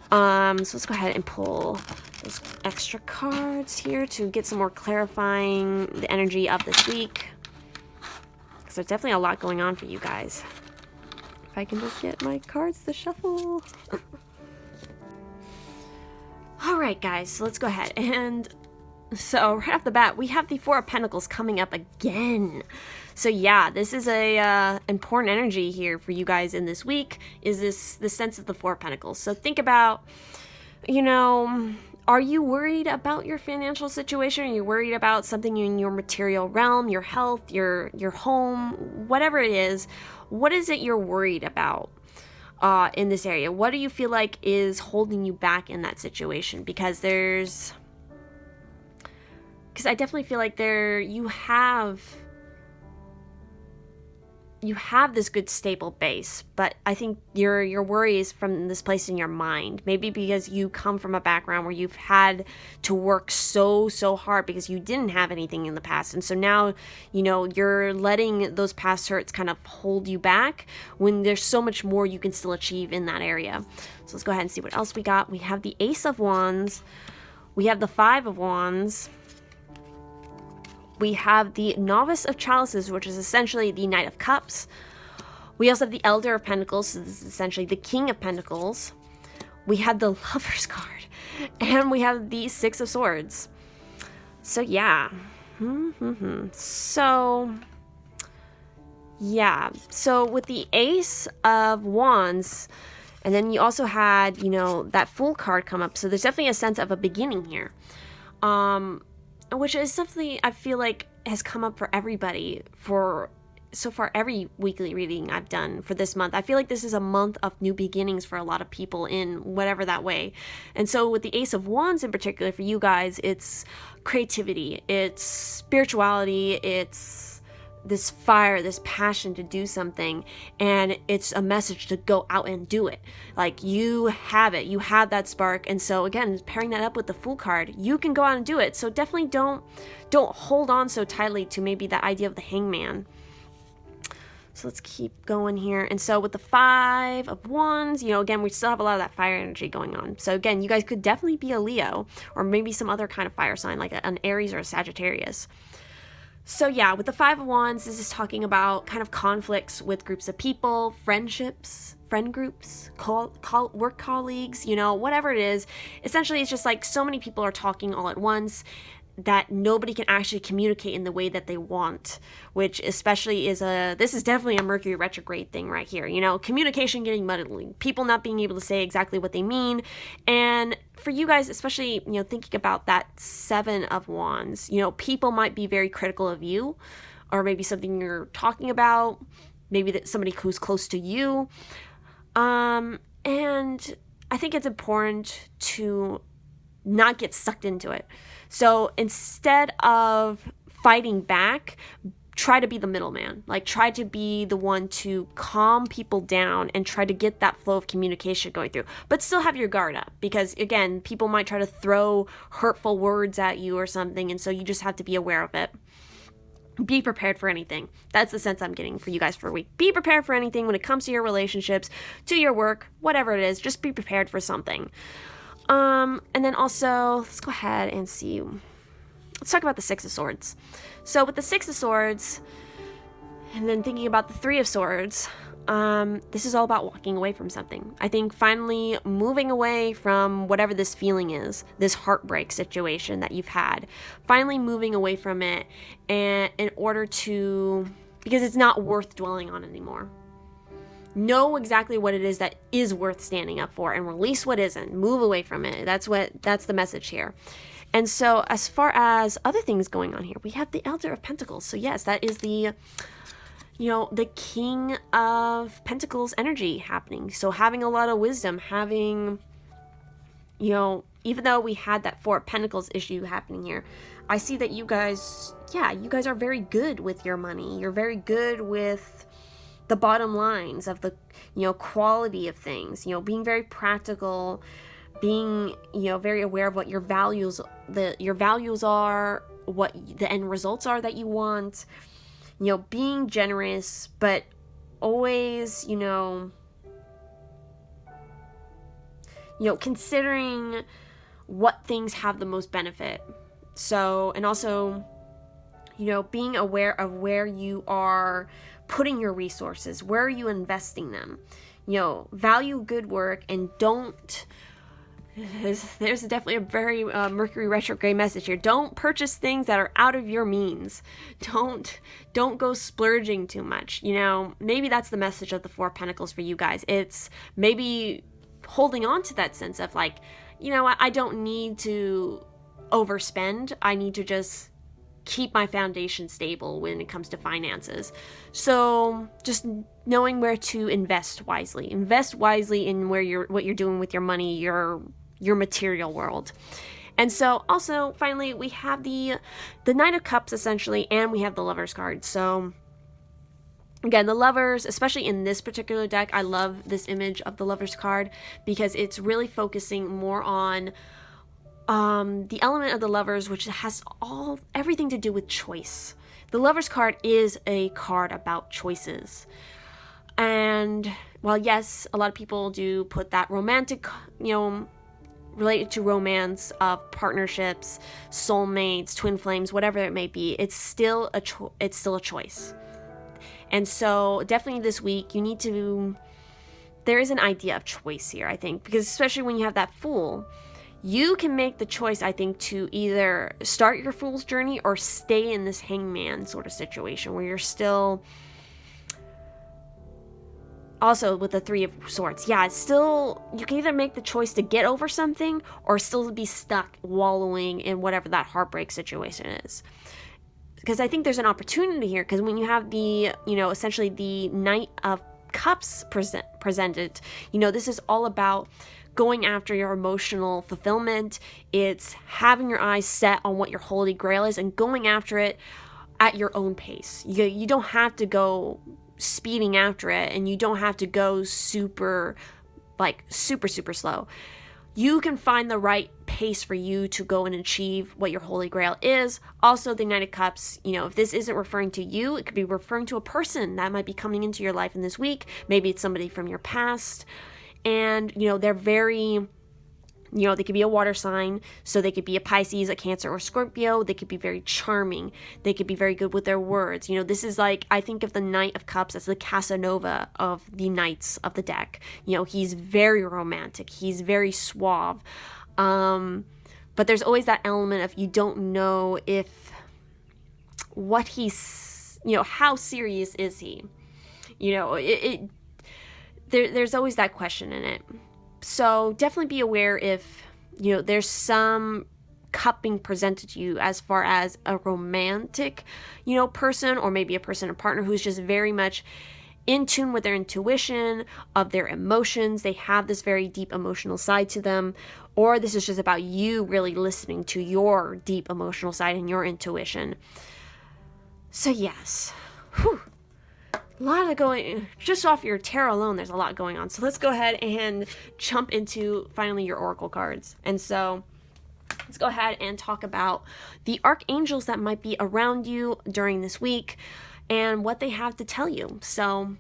So let's go ahead and pull those extra cards here to get some more clarifying the energy of this week, because there's definitely a lot going on for you guys. If I can just get my cards to shuffle. All right, guys, so let's go ahead. And so right off the bat, we have the Four of Pentacles coming up again. So yeah, this is a important energy here for you guys in this week, is the sense of the Four of Pentacles. So think about, you know, are you worried about your financial situation? Are you worried about something in your material realm, your health, your home, whatever it is? What is it you're worried about in this area? What do you feel like is holding you back in that situation? Because I definitely feel like you have this good stable base, but I think your worry is from this place in your mind. Maybe because you come from a background where you've had to work so hard because you didn't have anything in the past, and so now, you know, you're letting those past hurts kind of hold you back when there's so much more you can still achieve in that area. So let's go ahead and see what else we got. We have the Ace of Wands, we have the Five of Wands, we have the Novice of Chalices, which is essentially the Knight of Cups. We also have the Elder of Pentacles, so this is essentially the King of Pentacles. We have the Lover's card, and we have the Six of Swords. So yeah. So yeah. So with the Ace of Wands, and then you also had, you know, that Fool card come up. So there's definitely a sense of a beginning here. Which is something I feel like has come up for everybody for so far every weekly reading I've done for this month. I feel like this is a month of new beginnings for a lot of people in whatever that way. And so with the Ace of Wands in particular for you guys, it's creativity, it's spirituality, it's this fire, this passion to do something, and it's a message to go out and do it. Like, you have it, you have that spark, and so again, pairing that up with the Fool card, you can go out and do it. So definitely don't hold on so tightly to maybe that idea of the Hangman. So let's keep going here. And so with the Five of Wands, you know, again, we still have a lot of that fire energy going on. So again, you guys could definitely be a Leo, or maybe some other kind of fire sign like an Aries or a Sagittarius. So yeah, with the Five of Wands, this is talking about kind of conflicts with groups of people, friendships, friend groups, work colleagues, you know, whatever it is. Essentially, it's just like so many people are talking all at once that nobody can actually communicate in the way that they want, which especially this is definitely a Mercury retrograde thing right here. You know, communication getting muddled, people not being able to say exactly what they mean. And for you guys, especially, you know, thinking about that Seven of Wands, you know, people might be very critical of you, or maybe something you're talking about, maybe that somebody who's close to you. And I think it's important to not get sucked into it. So instead of fighting back, try to be the middleman. Like, try to be the one to calm people down and try to get that flow of communication going through. But still have your guard up, because again, people might try to throw hurtful words at you or something, and so you just have to be aware of it. Be prepared for anything. That's the sense I'm getting for you guys for a week. Be prepared for anything when it comes to your relationships, to your work, whatever it is. Just be prepared for something. And then also, let's go ahead and see. Let's talk about the Six of Swords. So with the Six of Swords, and then thinking about the Three of Swords, this is all about walking away from something. I think finally moving away from whatever this feeling is, this heartbreak situation that you've had, finally moving away from it, and in order to, because it's not worth dwelling on anymore. Know exactly what it is that is worth standing up for and release what isn't. Move away from it. That's the message here. And so as far as other things going on here, we have the Elder of Pentacles. So yes, that is the King of Pentacles energy happening. So having a lot of wisdom, having, even though we had that Four of Pentacles issue happening here, I see that you guys are very good with your money. You're very good with the bottom lines of the, quality of things, being very practical, being, very aware of what your values are, what the end results are that you want, being generous, but always, considering what things have the most benefit. So, and also, being aware of where you are putting your resources, where are you investing them, value good work, and don't, there's definitely a very Mercury retrograde message here. Don't purchase things that are out of your means. Don't go splurging too much. Maybe that's the message of the Four of Pentacles for you guys. It's maybe holding on to that sense of like, I don't need to overspend. I need to just keep my foundation stable when it comes to finances. So just knowing where to invest wisely. Invest wisely in what you're doing with your money, your material world. And so also finally we have the Knight of Cups essentially, and we have the Lovers card. So again, the Lovers, especially in this particular deck, I love this image of the Lovers card because it's really focusing more on the element of the Lovers, which has everything to do with choice. The Lovers card is a card about choices. And while yes, a lot of people do put that romantic, related to romance of partnerships, soulmates, twin flames, whatever it may be, it's still a choice. And so definitely this week there is an idea of choice here, I think, because especially when you have that Fool, you can make the choice, I think, to either start your Fool's journey or stay in this Hangman sort of situation where you're still, also with the Three of Swords, it's still, you can either make the choice to get over something or still be stuck wallowing in whatever that heartbreak situation is. Because I think there's an opportunity here, because when you have the, essentially the Knight of Cups presented, this is all about going after your emotional fulfillment. It's having your eyes set on what your holy grail is and going after it at your own pace. You don't have to go speeding after it, and you don't have to go super slow. You can find the right pace for you to go and achieve what your holy grail is. Also, the Knight of Cups, if this isn't referring to you, it could be referring to a person that might be coming into your life in this week. Maybe it's somebody from your past. And, they're very, they could be a water sign, so they could be a Pisces, a Cancer, or Scorpio. They could be very charming. They could be very good with their words. This is like, I think of the Knight of Cups as the Casanova of the knights of the deck. He's very romantic. He's very suave. But there's always that element of you don't know if what he's, how serious is he? There's always that question in it. So definitely be aware if, there's some cup being presented to you as far as a romantic, person, or maybe a person or partner who's just very much in tune with their intuition, of their emotions. They have this very deep emotional side to them. Or this is just about you really listening to your deep emotional side and your intuition. So yes. Whew. A lot of going, just off your tarot alone, there's a lot going on. So let's go ahead and jump into finally your oracle cards. And so let's go ahead and talk about the archangels that might be around you during this week and what they have to tell you. So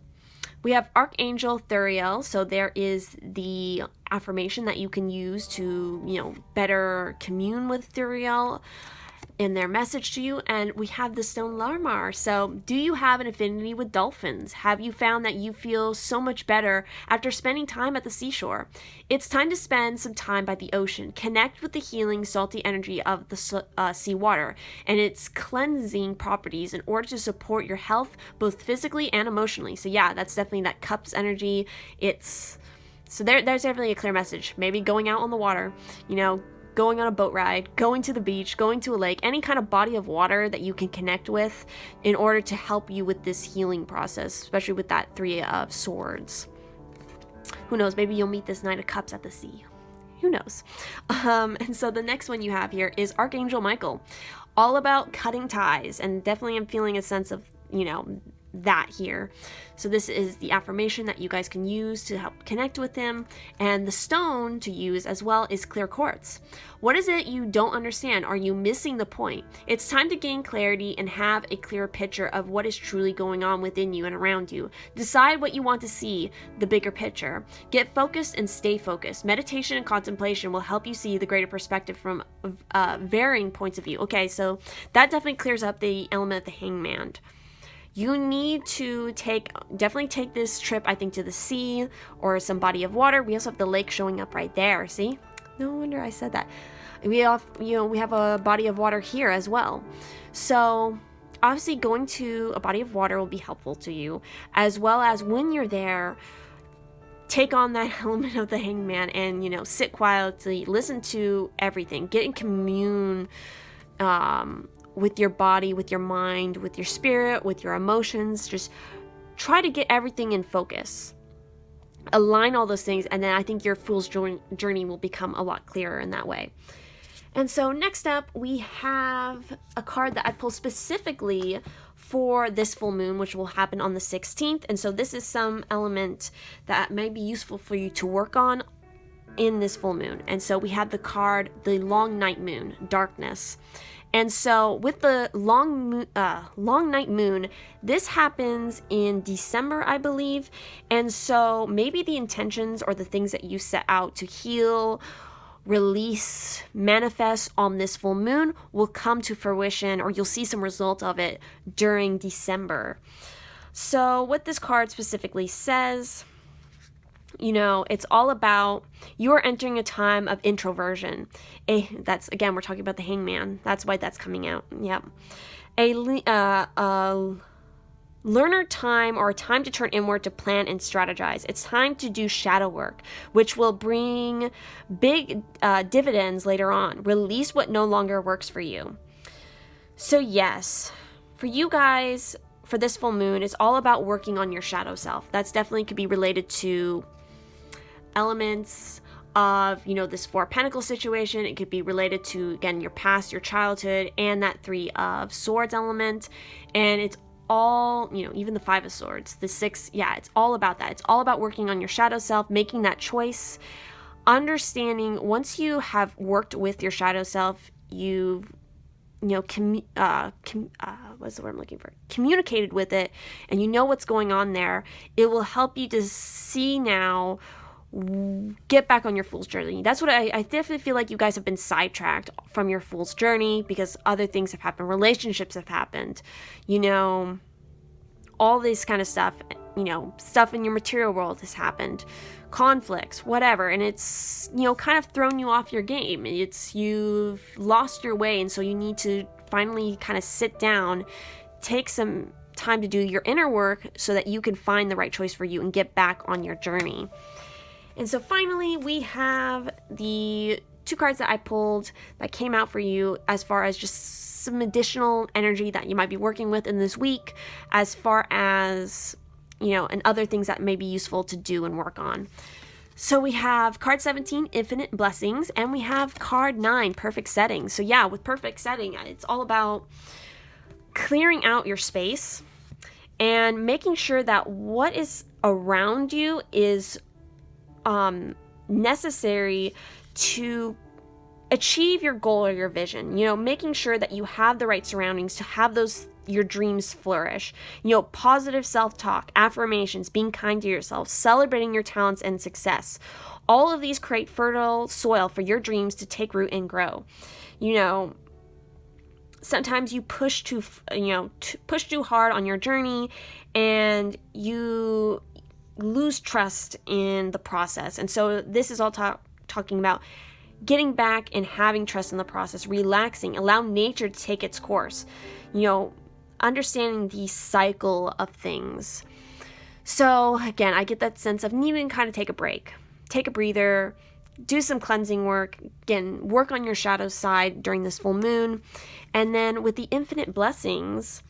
we have Archangel Thuriel. So there is the affirmation that you can use to, better commune with Thuriel. in their message to you. And we have the stone Larmar. So do you have an affinity with dolphins? Have you found that you feel so much better after spending time at the seashore? It's time to spend some time by the ocean. Connect with the healing, salty energy of the seawater and its cleansing properties in order to support your health, both physically and emotionally. So yeah, that's definitely that cups energy. So there's definitely a clear message. Maybe going out on the water, going on a boat ride, going to the beach, going to a lake, any kind of body of water that you can connect with in order to help you with this healing process, especially with that 3 of Swords. Who knows, maybe you'll meet this Knight of Cups at the sea. Who knows? And so the next one you have here is Archangel Michael. All about cutting ties, and definitely I'm feeling a sense of, that here. So this is the affirmation that you guys can use to help connect with him, and the stone to use as well is clear quartz. What is it you don't understand? Are you missing the point? It's time to gain clarity and have a clear picture of what is truly going on within you and around you. Decide what you want to see, the bigger picture. Get focused and stay focused. Meditation and contemplation will help you see the greater perspective from varying points of view. Okay, so that definitely clears up the element of the hangman. You need to definitely take this trip, I think, to the sea or some body of water. We also have the lake showing up right there. See? No wonder I said that. We have a body of water here as well. So obviously going to a body of water will be helpful to you, as well as when you're there, take on that element of the hangman and, sit quietly, listen to everything, get in commune, with your body, with your mind, with your spirit, with your emotions. Just try to get everything in focus. Align all those things, and then I think your fool's journey will become a lot clearer in that way. And so next up, we have a card that I pulled specifically for this full moon, which will happen on the 16th. And so this is some element that may be useful for you to work on in this full moon. And so we have the card, the long night moon, darkness. And so with the long night moon, this happens in December, I believe. And so maybe the intentions or the things that you set out to heal, release, manifest on this full moon will come to fruition, or you'll see some result of it during December. So what this card specifically says, it's all about you are entering a time of introversion. That's, again, we're talking about the hangman. That's why that's coming out. Yep. A learner time, or a time to turn inward to plan and strategize. It's time to do shadow work, which will bring big dividends later on. Release what no longer works for you. So yes, for you guys, for this full moon, it's all about working on your shadow self. That's definitely could be related to elements of, this 4 of Pentacles situation. It could be related to, again, your past, your childhood, and that 3 of Swords element. And it's all, even the 5 of Swords, the 6, it's all about that. It's all about working on your shadow self, making that choice, understanding once you have worked with your shadow self, you've what's the word I'm looking for? Communicated with it, and you know what's going on there. It will help you to see now, get back on your fool's journey. That's what I definitely feel like you guys have been sidetracked from your fool's journey because other things have happened, relationships have happened, all this kind of stuff, stuff in your material world has happened, conflicts, whatever, and it's, kind of thrown you off your game. You've lost your way, and so you need to finally kind of sit down, take some time to do your inner work so that you can find the right choice for you and get back on your journey. And so finally, we have the 2 cards that I pulled that came out for you as far as just some additional energy that you might be working with in this week, as far as, and other things that may be useful to do and work on. So we have card 17, Infinite Blessings, and we have card 9, Perfect Setting. So yeah, with Perfect Setting, it's all about clearing out your space and making sure that what is around you is necessary to achieve your goal or your vision. Making sure that you have the right surroundings to have your dreams flourish. Positive self-talk, affirmations, being kind to yourself, celebrating your talents and success. All of these create fertile soil for your dreams to take root and grow. sometimes you push too hard on your journey and you lose trust in the process. And so this is all talking about getting back and having trust in the process, relaxing, allow nature to take its course, understanding the cycle of things. So again, I get that sense of needing to kind of take a break, take a breather, do some cleansing work, again, work on your shadow side during this full moon. And then with the infinite blessings,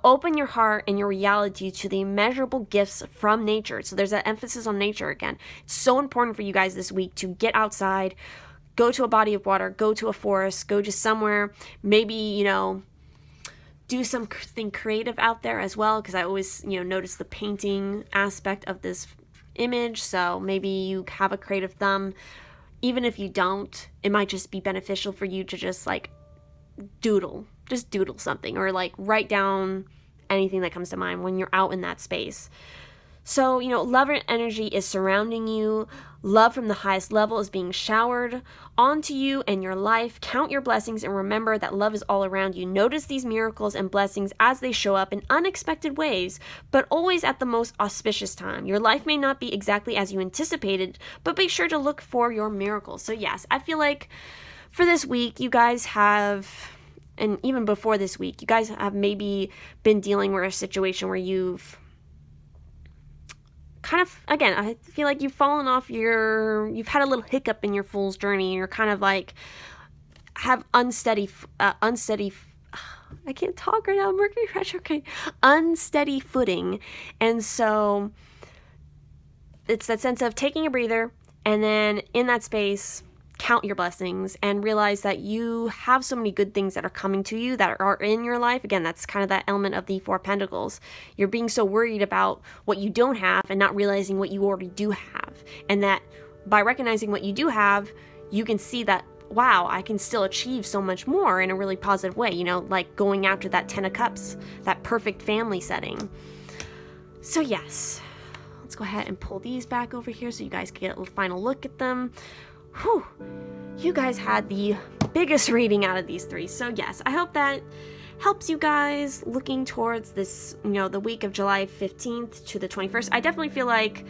open your heart and your reality to the immeasurable gifts from nature. So there's that emphasis on nature again. It's so important for you guys this week to get outside, go to a body of water, go to a forest, go to somewhere, maybe, do something creative out there as well, because I always, notice the painting aspect of this image. So maybe you have a creative thumb. Even if you don't, it might just be beneficial for you to just doodle something, or write down anything that comes to mind when you're out in that space. So, love and energy is surrounding you. Love from the highest level is being showered onto you and your life. Count your blessings and remember that love is all around you. Notice these miracles and blessings as they show up in unexpected ways, but always at the most auspicious time. Your life may not be exactly as you anticipated, but be sure to look for your miracles. So yes, I feel like for this week, you guys have, and even before this week, you guys have maybe been dealing with a situation where you've kind of, again, I feel like you've fallen off you've had a little hiccup in your fool's journey, and you're kind of have unsteady, I can't talk right now, Mercury retrograde, unsteady footing. And so it's that sense of taking a breather, and then in that space, count your blessings and realize that you have so many good things that are coming to you, that are in your life. Again, that's kind of that element of the Four of Pentacles. You're being so worried about what you don't have and not realizing what you already do have. And that by recognizing what you do have, you can see that, wow, I can still achieve so much more in a really positive way, like going after that 10 of Cups, that perfect family setting. So yes, let's go ahead and pull these back over here so you guys can get a final look at them. Whew, you guys had the biggest reading out of these three. So yes, I hope that helps you guys looking towards this, the week of July 15th to the 21st. I definitely feel like,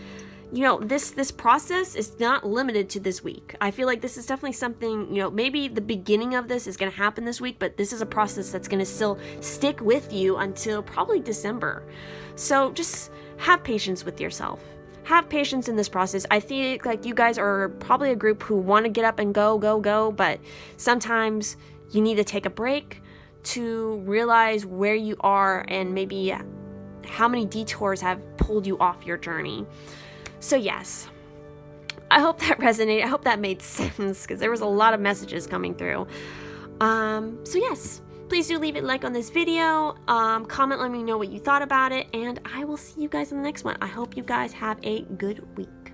this process is not limited to this week. I feel like this is definitely something, maybe the beginning of this is going to happen this week, but this is a process that's going to still stick with you until probably December. So just have patience with yourself. Have patience in this process. I think you guys are probably a group who want to get up and go, but sometimes you need to take a break to realize where you are and maybe how many detours have pulled you off your journey. So yes, I hope that resonated. I hope that made sense, because there was a lot of messages coming through. So yes, please do leave a like on this video, comment, let me know what you thought about it, and I will see you guys in the next one. I hope you guys have a good week.